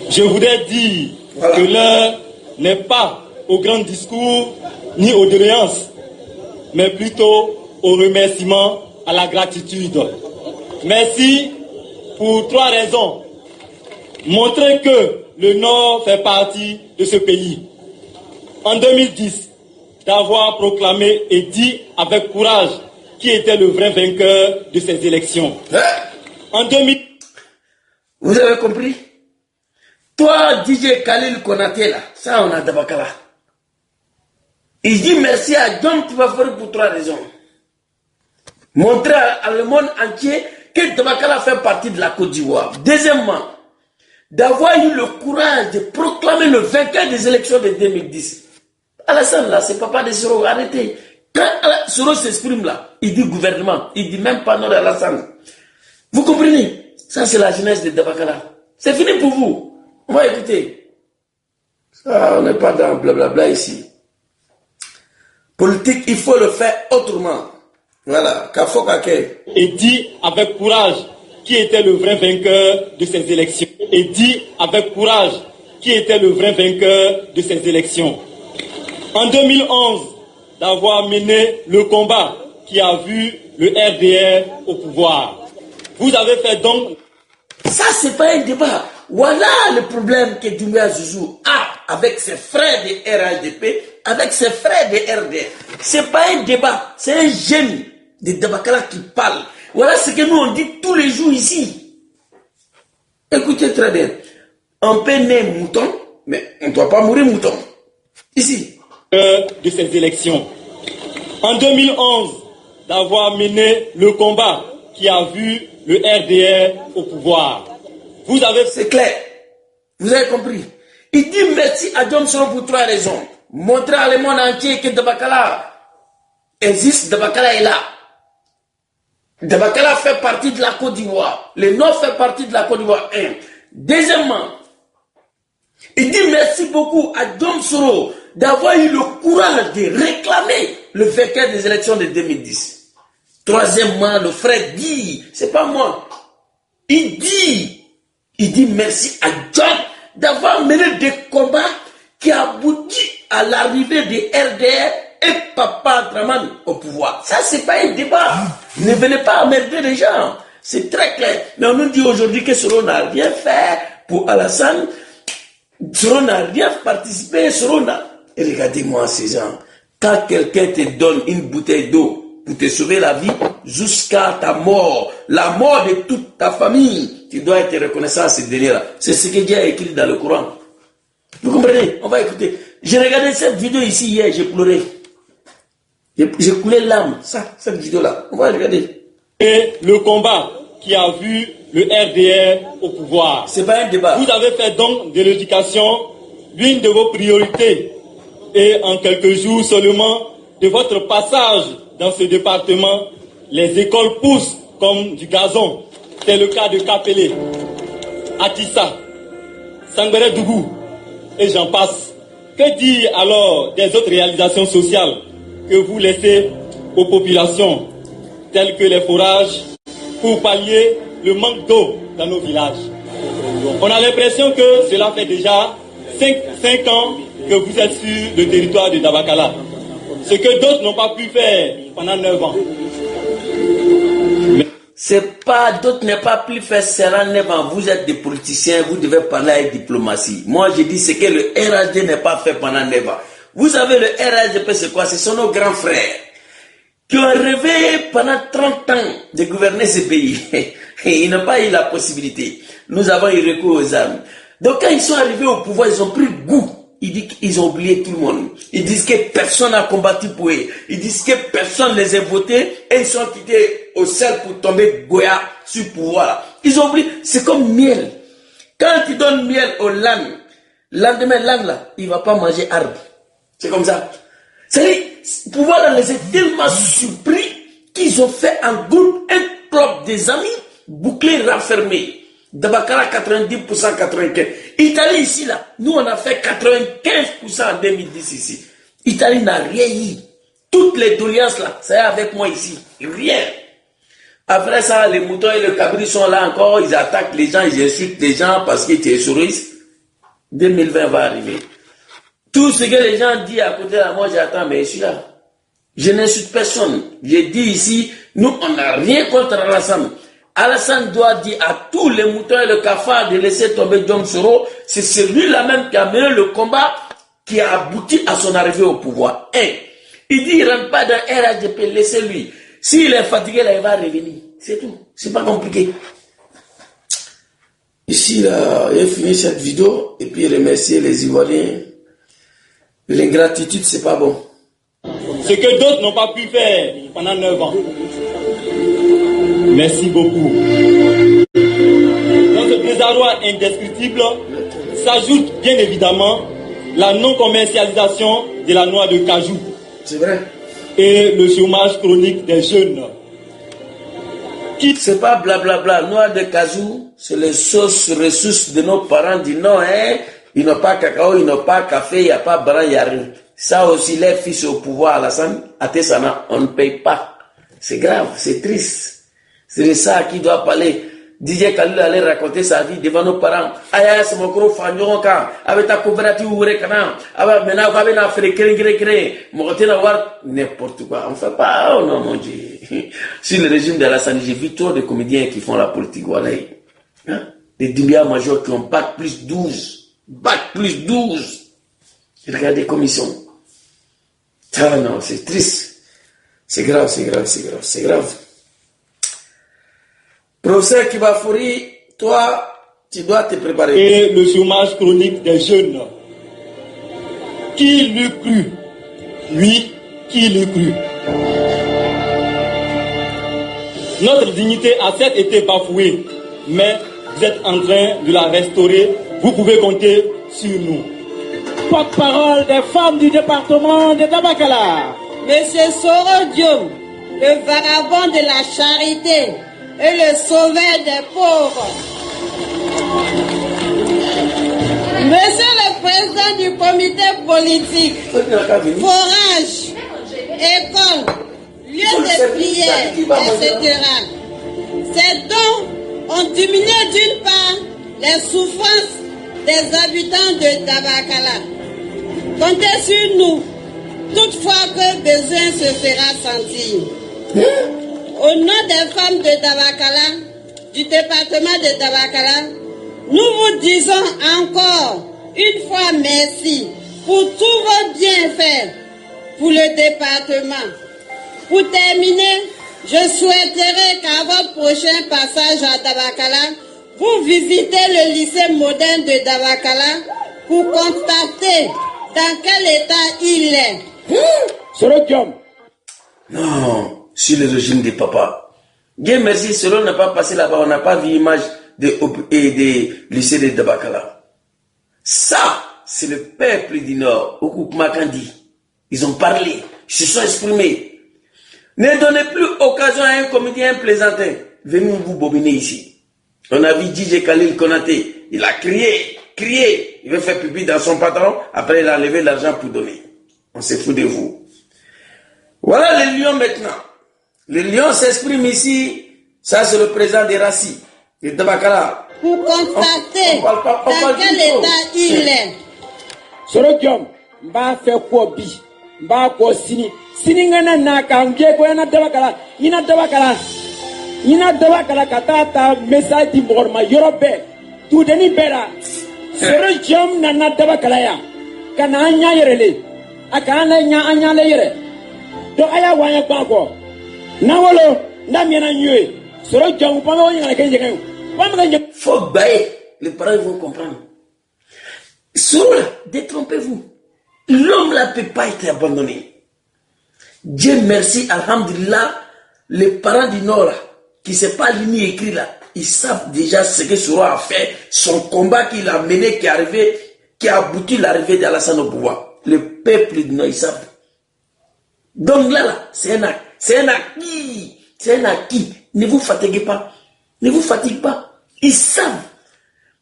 Je voudrais dire que l'heure n'est pas au grand discours ni aux doléances, mais plutôt au remerciement, à la gratitude. Merci pour 3 raisons. Montrer que le Nord fait partie de ce pays. En 2010, d'avoir proclamé et dit avec courage qui était le vrai vainqueur de ces élections. En 2000... Vous avez compris? Toi, DJ Khalil Konaté, là, ça on a Dabakala. Il dit merci à John Tibafori pour 3 raisons. Montrer à le monde entier que Dabakala fait partie de la Côte d'Ivoire. Deuxièmement, d'avoir eu le courage de proclamer le vainqueur des élections de 2010. Alassane là, c'est papa de Soro, arrêtez. Quand Soro s'exprime là, il dit gouvernement, il dit même pas non d'Alassane. Vous comprenez? Ça c'est la jeunesse de Dabakala. C'est fini pour vous. On va écouter. Ça, on n'est pas dans blablabla ici. Politique, il faut le faire autrement. Voilà, Kafo Kake. Et dit avec courage qui était le vrai vainqueur de ces élections. Et dit avec courage qui était le vrai vainqueur de ces élections. En 2011, d'avoir mené le combat qui a vu le RDR au pouvoir. Vous avez fait donc... Ça, c'est pas un débat. Voilà le problème que Doumbouya Zouzou a avec ses frères de RHDP, avec ses frères de RDR. C'est pas un débat, c'est un jeune de Dabakala qui parle. Voilà ce que nous on dit tous les jours ici. Écoutez très bien. On peut naître mouton, mais on ne doit pas mourir mouton. Ici. De ces élections. En 2011, d'avoir mené le combat qui a vu le RDR au pouvoir. Vous avez... C'est clair. Vous avez compris. Il dit merci à John Soro pour 3 raisons. Montrer à le monde entier que Dabakala existe, Dabakala est là. Dabakala fait partie de la Côte d'Ivoire. Le Nord fait partie de la Côte d'Ivoire. Deuxièmement, il dit merci beaucoup à John Soro d'avoir eu le courage de réclamer le vainqueur des élections de 2010. Troisièmement, le frère dit, c'est pas moi, il dit merci à John d'avoir mené des combats qui aboutit à l'arrivée de RDR et Papa Draman au pouvoir. Ça, c'est pas un débat. Ne venez pas emmerder les gens. C'est très clair. Mais on nous dit aujourd'hui que Soro n'a rien fait pour Alassane. Soro n'a rien participé. Soro n'a... Et regardez-moi ces gens. Quand quelqu'un te donne une bouteille d'eau pour te sauver la vie, jusqu'à ta mort, la mort de toute ta famille, tu dois être reconnaissant à ce délire-là. C'est ce que Dieu a écrit dans le Coran. Vous comprenez? On va écouter. J'ai regardé cette vidéo ici hier, j'ai pleuré. J'ai coulé l'âme. Cette vidéo-là. On va regarder. Et le combat qui a vu le RDR au pouvoir. C'est pas un débat. Vous avez fait donc de l'éducation l'une de vos priorités. Et en quelques jours seulement de votre passage dans ce département, les écoles poussent comme du gazon. C'est le cas de Kapele, Atissa, Sangbere Dougou et j'en passe. Que dire alors des autres réalisations sociales que vous laissez aux populations, telles que les forages, pour pallier le manque d'eau dans nos villages? On a l'impression que cela fait déjà 5 ans que vous êtes sur le territoire de Dabakala. Ce que d'autres n'ont pas pu faire pendant 9 ans. C'est pas, d'autres n'ont pas pu faire cela 9 ans. Vous êtes des politiciens, vous devez parler avec diplomatie. Moi, je dis ce que le RHD n'a pas fait pendant 9 ans. Vous savez, le RHDP, c'est quoi? Ce sont nos grands frères qui ont rêvé pendant 30 ans de gouverner ce pays. Et ils n'ont pas eu la possibilité. Nous avons eu recours aux armes. Donc quand ils sont arrivés au pouvoir, ils ont pris goût. Ils disent qu'ils ont oublié tout le monde. Ils disent que personne n'a combattu pour eux. Ils disent que personne ne les a votés et ils sont quittés au ciel pour tomber Goya sur le pouvoir. Ils ont oublié. C'est comme miel. Quand tu donnes miel au l'âne, lendemain l'âne là, il ne va pas manger arbre. C'est comme ça. C'est-à-dire, le pouvoir là les a tellement surpris qu'ils ont fait un groupe, un club des amis, bouclés, renfermés. Dabakala 90%, 95%. Italie ici là, nous on a fait 95% en 2010 ici. Italie n'a rien eu. Toutes les doléances là, c'est avec moi ici. Rien. Après ça, les moutons et le cabri sont là encore, ils attaquent les gens, ils insultent les gens parce qu'ils étaient souristes. 2020 va arriver. Tout ce que les gens disent à côté de moi, j'attends, mais je suis là. Je n'insulte personne. J'ai dit ici, nous on n'a rien contre Alassane. Alassane doit dire à tous les moutons et le cafard de laisser tomber John Soro. C'est celui-là même qui a mené le combat qui a abouti à son arrivée au pouvoir. Il dit il ne rentre pas dans RHDP, laissez-lui. S'il est fatigué, là, il va revenir. C'est tout. C'est pas compliqué. Ici, là, j'ai fini cette vidéo et puis remercier les Ivoiriens. L'ingratitude, c'est pas bon. Ce que d'autres n'ont pas pu faire pendant 9 ans. Merci beaucoup. Dans ce désarroi indescriptible s'ajoute bien évidemment la non-commercialisation de la noix de cajou. C'est vrai. Et le chômage chronique des jeunes. C'est pas blablabla. Noix de cajou, c'est les ressources de nos parents. Disent non, hein, ils n'ont pas cacao, ils n'ont pas café, il n'y a pas bran, il n'y a rien. Ça aussi, les fils au pouvoir, Alassane, à Tessana, on ne paye pas. C'est grave, c'est triste. C'est de ça qui doit parler. DJ Khalil allait raconter sa vie devant nos parents. Aya, c'est mon gros fanyoka. Avec ta coopérative ouvre kana. Avec maintenant, vous avez fait créer. Mon côté d'avoir n'importe quoi. On fait pas, oh non, mon Dieu. Sur le régime d'Alassane, j'ai vu trop de comédiens qui font la politique, voilà. Hein? Des Doumbia majors qui ont bac plus 12. Bac plus 12. Regardez commission. Ah non, c'est triste. C'est grave, c'est grave, c'est grave, c'est grave. Professeur Kibafouri, toi, tu dois te préparer. Et le chômage chronique des jeunes. Qui l'eût cru? Oui, qui l'eût cru? Notre dignité a certes été bafouée, mais vous êtes en train de la restaurer. Vous pouvez compter sur nous. Porte-parole des femmes du département de Dabakala. Monsieur Soro Diom, le vagabond de la charité et le sauveur des pauvres. Monsieur le président du comité politique, forage, école, lieu de prière, etc. Ces dons ont diminué d'une part les souffrances des habitants de Dabakala. Comptez sur nous, toutefois que besoin se fera sentir. Au nom des femmes de Dabakala, du département de Dabakala, nous vous disons encore une fois merci pour tous vos bienfaits pour le département. Pour terminer, je souhaiterais qu'à votre prochain passage à Dabakala, vous visitez le lycée moderne de Dabakala pour constater dans quel état il est. Non. Sur le régime des papas. Dieu merci, Soro n'a pas passé là-bas, on n'a pas vu l'image des lycées de Dabakala. Ça, c'est le peuple du Nord, Okup Makandi. Ils ont parlé, ils se sont exprimés. Ne donnez plus occasion à un comédien plaisantin. Venez vous bobiner ici. On a vu DJ Khalil Konaté, il a crié, il veut faire pipi dans son pantalon, après il a levé l'argent pour donner. On se fout de vous. Voilà les lions maintenant. Les lions s'expriment ici, ça c'est le président des Rassi, de Dabakala. Pour constater dans quel état il est. Sorokium, m'a fait quoi bi, m'a quoi sini ngana na kambie quoi na Dabakala, ina Dabakala kata message di morma yorobe, tout deni bera. Sorokium na Dabakala ya, kana anya yerele. akana nya anya le yere to aya wanya kwa ko na wolo na miena nyue soro jangu pa mo nyanga kenje kan pa mo kenje faut bailler les parents vont comprendre soro détrompez-vous l'homme là peut pas être abandonné. Dieu merci, alhamdulillah, les parents du Nord là, qui s'est pas ligne écrit là, ils savent déjà ce que Soro a fait, son combat qu'il a mené, qui est arrivé, qui a abouti l'arrivée d'Alassane au pouvoir. Le peuple du Nord, ils savent. Donc là, c'est un acquis. C'est un acquis. Ne vous fatiguez pas. Ne vous fatiguez pas. Ils savent.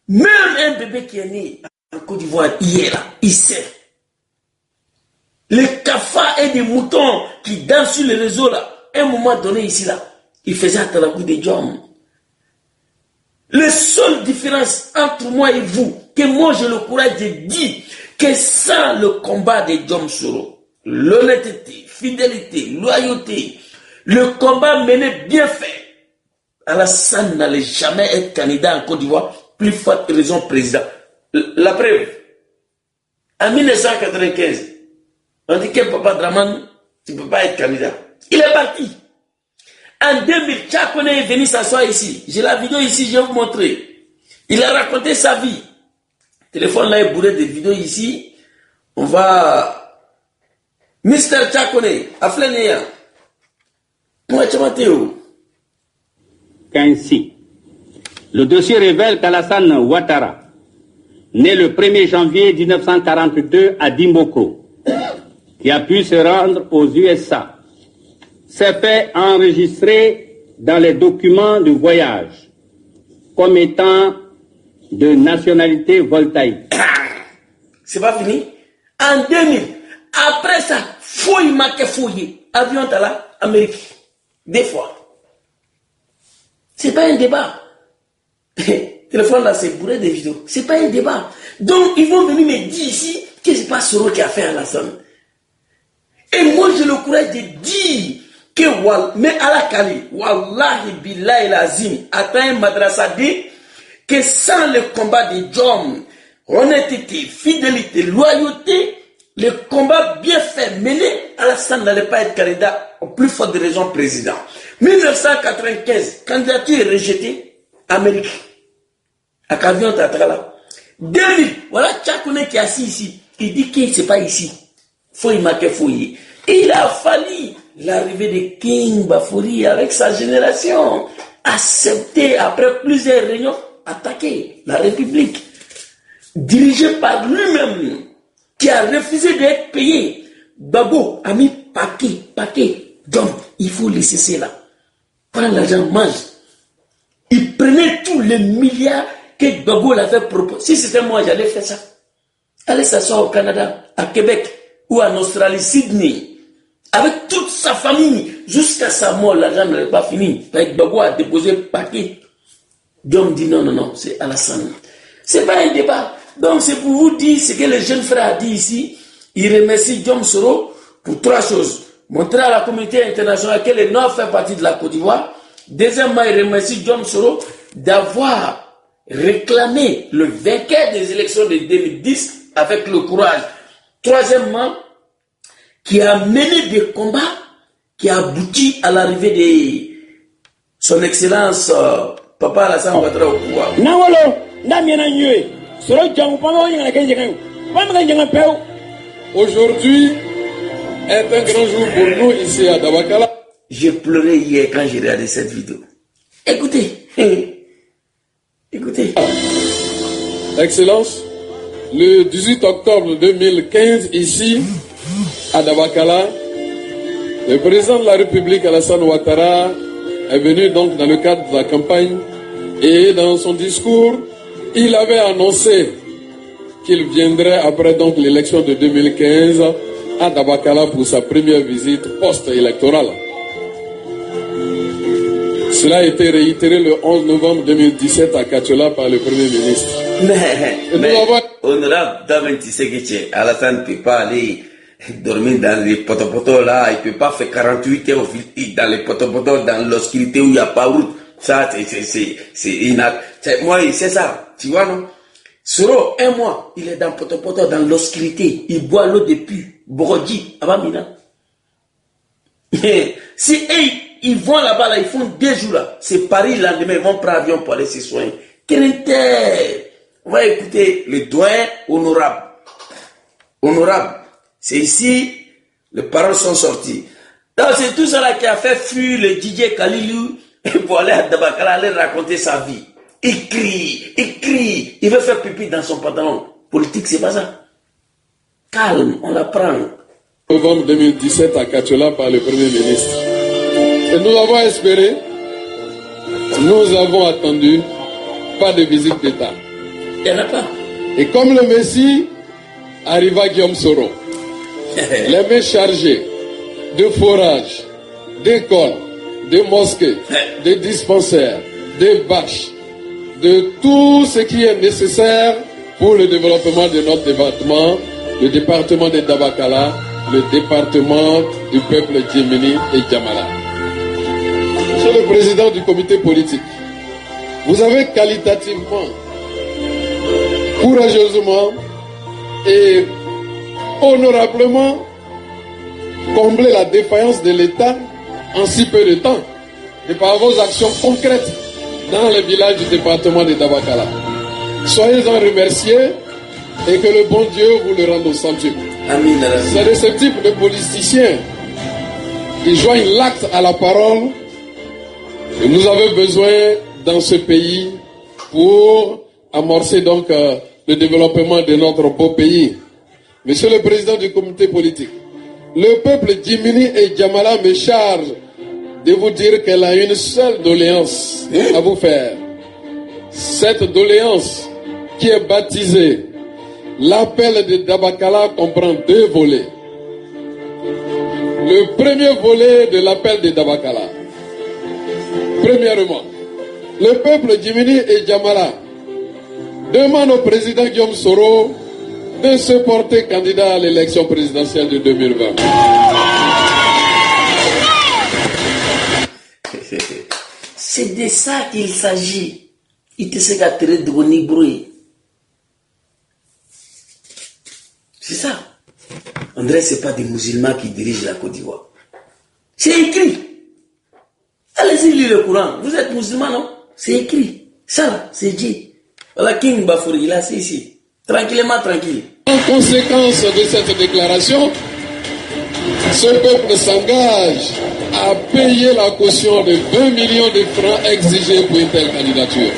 Même un bébé qui est né en Côte d'Ivoire hier là, il sait. Les cafards et des moutons qui dansent sur les réseaux là, à un moment donné ici là, ils faisaient à la coup des jambes. La seule différence entre moi et vous, que moi j'ai le courage de dire que sans le combat des Djom Soro, l'honnêteté, fidélité, loyauté, le combat mené bien fait, Alassane n'allait jamais être candidat en Côte d'Ivoire, plus forte raison président. La preuve, en 1995, on dit que Papa Draman, tu ne peux pas être candidat. Il est parti. En 2000, Tchakone est venu s'asseoir ici. J'ai la vidéo ici, je vais vous montrer. Il a raconté sa vie. Le téléphone là est bourré de vidéos ici. On va... Mr. Tchakone, Aflenéa. Moi, Tchamateo. Qu'ainsi, le dossier révèle qu'Alassane Ouattara, né le 1er janvier 1942 à Dimboko, qui a pu se rendre aux USA, s'est fait enregistrer dans les documents de voyage comme étant de nationalité voltaïque. C'est pas fini. En 2000, après ça, fouille marqué fouillé. Avion à la Amérique. Des fois. C'est pas un débat. Téléphone là, c'est bourré de vidéos. C'est pas un débat. Donc, ils vont venir me dire ici que c'est pas Soro qui a fait Alassane. Et moi, j'ai le courage de dire que, mais à la Kali, Wallahi Billahi Lazim, atteint un madrasa dit que sans le combat des Djom, honnêteté, fidélité, loyauté, le combat bien fait mené, Alassane n'allait pas être candidat au plus fort de raison président. 1995, candidature est rejetée, Amérique. À Kavion Tatrala. 2000, voilà Tchakone qui est assis ici. Il dit que c'est pas ici. Faut y marquer fouiller. Et il a fallu l'arrivée de King Bafoury avec sa génération accepter après plusieurs réunions attaquer la République dirigée par lui-même qui a refusé d'être payé. Babo a mis paquet, donc il faut laisser cela. Prends l'argent, mange. Il prenait tous les milliards que Babo l'avait proposé. Si c'était moi, j'allais faire ça. Allez s'asseoir au Canada, à Québec ou en Australie, Sydney. Avec toute sa famille, jusqu'à sa mort, l'argent n'avait pas fini. Avec Babo a déposé le paquet. Diom dit non, c'est Alassane. C'est pas un débat. Donc c'est pour vous dire ce que le jeune frère a dit ici. Il remercie Diom Soro pour trois choses. Montrer à la communauté internationale que le Nord fait partie de la Côte d'Ivoire. Deuxièmement, il remercie Diom Soro d'avoir réclamé le vainqueur des élections de 2010 avec le courage. Troisièmement, qui a mené des combats qui a abouti à l'arrivée de son excellence Papa Alassane Ouattara au pouvoir. Aujourd'hui est un grand jour pour nous ici à Dabakala. J'ai pleuré hier quand j'ai regardé cette vidéo. Écoutez. Écoutez. Excellence, le 18 octobre 2015, ici, à Dabakala, le président de la République, Alassane Ouattara, est venu donc dans le cadre de la campagne et dans son discours, il avait annoncé qu'il viendrait après donc l'élection de 2015 à Dabakala pour sa première visite post-électorale. Cela a été réitéré le 11 novembre 2017 à Kachola par le Premier ministre. Mais honorable Damen Tisséguetche, Alassane ne peut pas aller dormir dans les potopotos là, il ne peut pas faire 48 heures dans les potopotos, dans l'obscurité où il n'y a pas route. Ça, c'est moi, c'est ça, tu vois, non? Soro, un mois, il est dans Potopoto, dans l'obscurité. Il boit l'eau depuis Borodi, Abamina. Si ils vont là-bas, là, ils font 2 jours là. C'est Paris, le lendemain, ils vont prendre avion pour aller se soigner. On va écouter le doyen honorable. Honorable. C'est ici, les paroles sont sorties. Donc c'est tout ça là qui a fait fuir le DJ Kalilou pour aller à Dabakala, aller raconter sa vie. Il crie, il veut faire pipi dans son pantalon. Politique, c'est pas ça. Calme, on l'apprend. Novembre 2017 à Kachola par le Premier ministre. Et nous avons espéré, nous avons attendu, pas de visite d'État. Il n'y en a pas. Et comme le Messie, arriva Guillaume Soro. Les mains chargées de forages, d'écoles, de mosquées, de dispensaires, de bâches, de tout ce qui est nécessaire pour le développement de notre département, le département de Dabakala, le département du peuple Djemeni et Djamala. Monsieur le président du comité politique, vous avez qualitativement, courageusement et honorablement comblé la défaillance de l'État en si peu de temps et par vos actions concrètes dans les villages du département de Dabakala. Soyez-en remerciés et que le bon Dieu vous le rende au centuple. C'est de ce type de politiciens qui joignent l'acte à la parole que nous avons besoin dans ce pays pour amorcer donc le développement de notre beau pays. Monsieur le président du comité politique, le peuple Djimini et Djamala me charge de vous dire qu'elle a une seule doléance à vous faire. Cette doléance qui est baptisée l'appel de Dabakala comprend 2 volets. Le premier volet de l'appel de Dabakala. Premièrement, le peuple Djimini et Djamala demande au président Guillaume Soro de se porter candidat à l'élection présidentielle de 2020. C'est de ça qu'il s'agit. Il te sait qu'à tirer de Goni bruit. C'est ça. André, ce n'est pas des musulmans qui dirigent la Côte d'Ivoire. C'est écrit. Allez-y, lisez le Coran. Vous êtes musulman, non? C'est écrit. Ça, c'est dit. Voilà, King Bafouri, là, c'est ici. Tranquillement, tranquille. En conséquence de cette déclaration, ce peuple s'engage à payer la caution de 20 millions de francs exigés pour une telle candidature.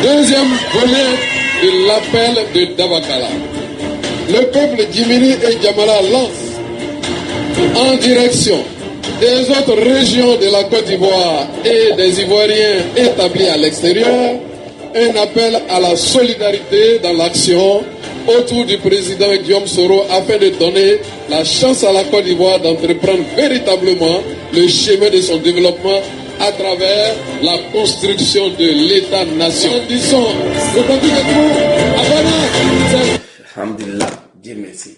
Deuxième volet de l'appel de Dabakala. Le peuple Djimini et Djamala lance en direction des autres régions de la Côte d'Ivoire et des Ivoiriens établis à l'extérieur un appel à la solidarité dans l'action autour du président Guillaume Soro afin de donner la chance à la Côte d'Ivoire d'entreprendre véritablement le chemin de son développement à travers la construction de l'État-nation. Disons, le parti de tout, Alhamdulillah, Dieu merci.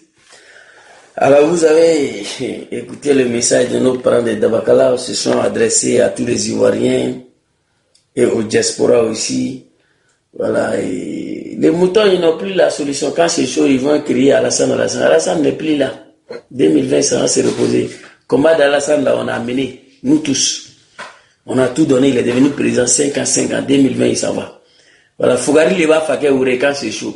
Alors vous avez écouté le message de nos parents de Dabakala, se sont adressés à tous les Ivoiriens et aux diaspora aussi. Voilà, et les moutons, ils n'ont plus la solution. Quand c'est chaud, ils vont crier Alassane, Alassane. Alassane n'est plus là. 2020, ça va se reposer. Combat d'Alassane, là, on a amené, nous tous. On a tout donné, il est devenu président 5 ans, 2020, il s'en va. Voilà, Fougari les va faire Ouré quand c'est chaud.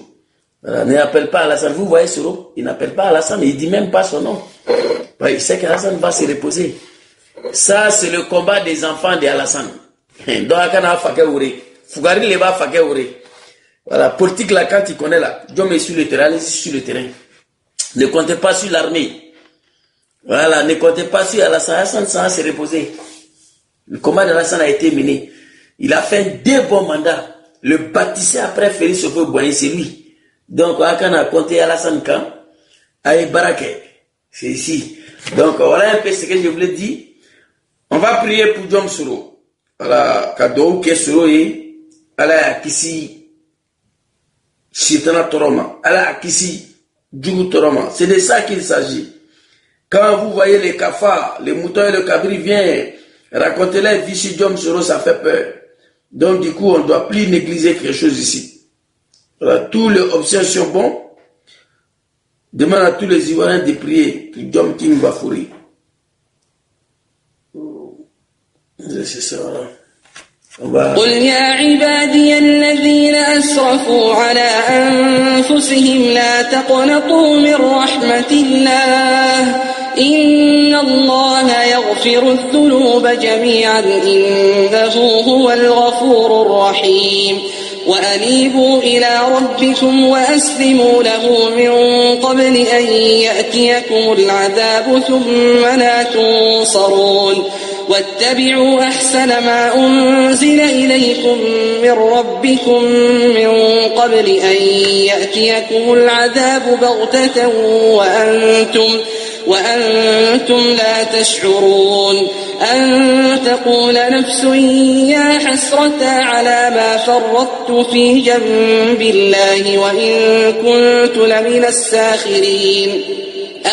Voilà, n'appelle pas Alassane. Vous voyez Soro, il n'appelle pas Alassane, il dit même pas son nom. Ouais, il sait qu'Alassane va se reposer. Ça, c'est le combat des enfants d'Alassane. Donc, quand on a fait Ouré, Fougari les va faire Ouré. Voilà, politique là, quand il connaît là, Dieu met sur le terrain, allez sur le terrain. Ne comptez pas sur l'armée. Voilà, ne comptez pas sur Alassane. Alassane, ça va se reposer. Le combat d'Alassane a été mené. Il a fait 2 bons mandats. Le bâtisseur après Félix Houphouët-Boigny, c'est lui. Donc, quand on a compté Alassane Khan, Aïe Baraké, c'est ici. Donc, voilà un peu ce que je voulais dire. On va prier pour Guillaume Soro. Voilà, Kadou Soro et Ala Kisi Chitana Toroma. Ala Kisi Djougou Toroma. C'est de ça qu'il s'agit. Quand vous voyez les cafards, les moutons et le cabri viennent raconter la vie sur Guillaume Soro, ça fait peur. Donc du coup, on ne doit plus négliger quelque chose ici. Voilà, tous les options sont bons. Demande à tous les Ivoiriens de prier pour Dom King Bafouri. C'est ça, voilà. قل يا عبادي الذين أسرفوا على أنفسهم لا تقنطوا من رحمة الله إن الله يغفر الذنوب جميعا إنه هو الغفور الرحيم وأنيبوا إلى ربكم وأسلموا له من قبل أن يأتيكم العذاب ثم لا تنصرون واتبعوا أحسن ما أنزل إليكم من ربكم من قبل أن يأتيكم العذاب بغتة وأنتم لا تشعرون أن تقول نفس يا حسرة على ما فرطت في جنب الله وإن كنت لمن الساخرين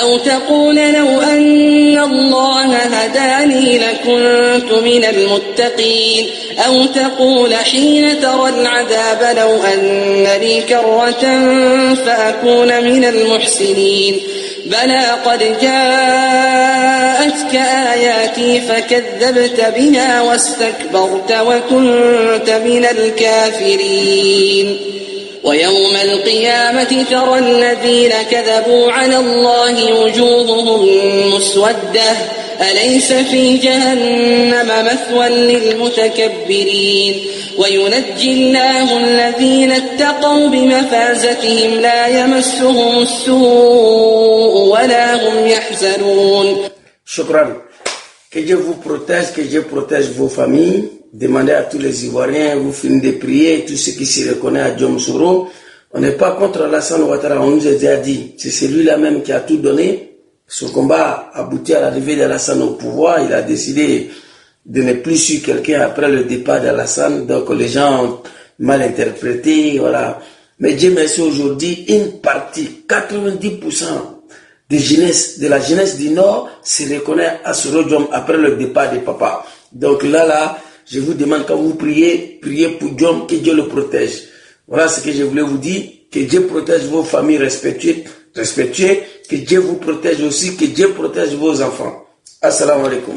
أو تقول لو أن الله هداني لكنت من المتقين أو تقول حين ترى العذاب لو أن لي كرة فأكون من المحسنين بلى قد جاءتك آياتي فكذبت بها واستكبرت وكنت من الكافرين ويوم القيامة ترى الذين كذبوا على الله وجوههم مسودة أليس في جهنم مثوى للمتكبرين وينجي الله الذين اتقوا بمفازتهم لا يمسهم السوء ولا هم يحزنون. Shukran. Que Dieu vous protège, que Dieu protège vos familles. Demandez à tous les Ivoiriens, vous finissez de prier, tous ceux qui s'y reconnaissent à Diom Soro. On n'est pas contre Alassane Ouattara, on nous a déjà dit. C'est celui-là même qui a tout donné. Ce combat a abouti à l'arrivée d'Alassane au pouvoir. Il a décidé de ne plus suivre quelqu'un après le départ d'Alassane. Donc les gens ont mal interprété, voilà. Mais Dieu merci, aujourd'hui, une partie, 90% de la jeunesse du Nord se reconnaît à Soro Diom après le départ de papa. Donc là, je vous demande, quand vous priez, priez pour Diom, que Dieu le protège. Voilà ce que je voulais vous dire. Que Dieu protège vos familles respectueuses. Que Dieu vous protège aussi. Que Dieu protège vos enfants. Assalamu alaikum.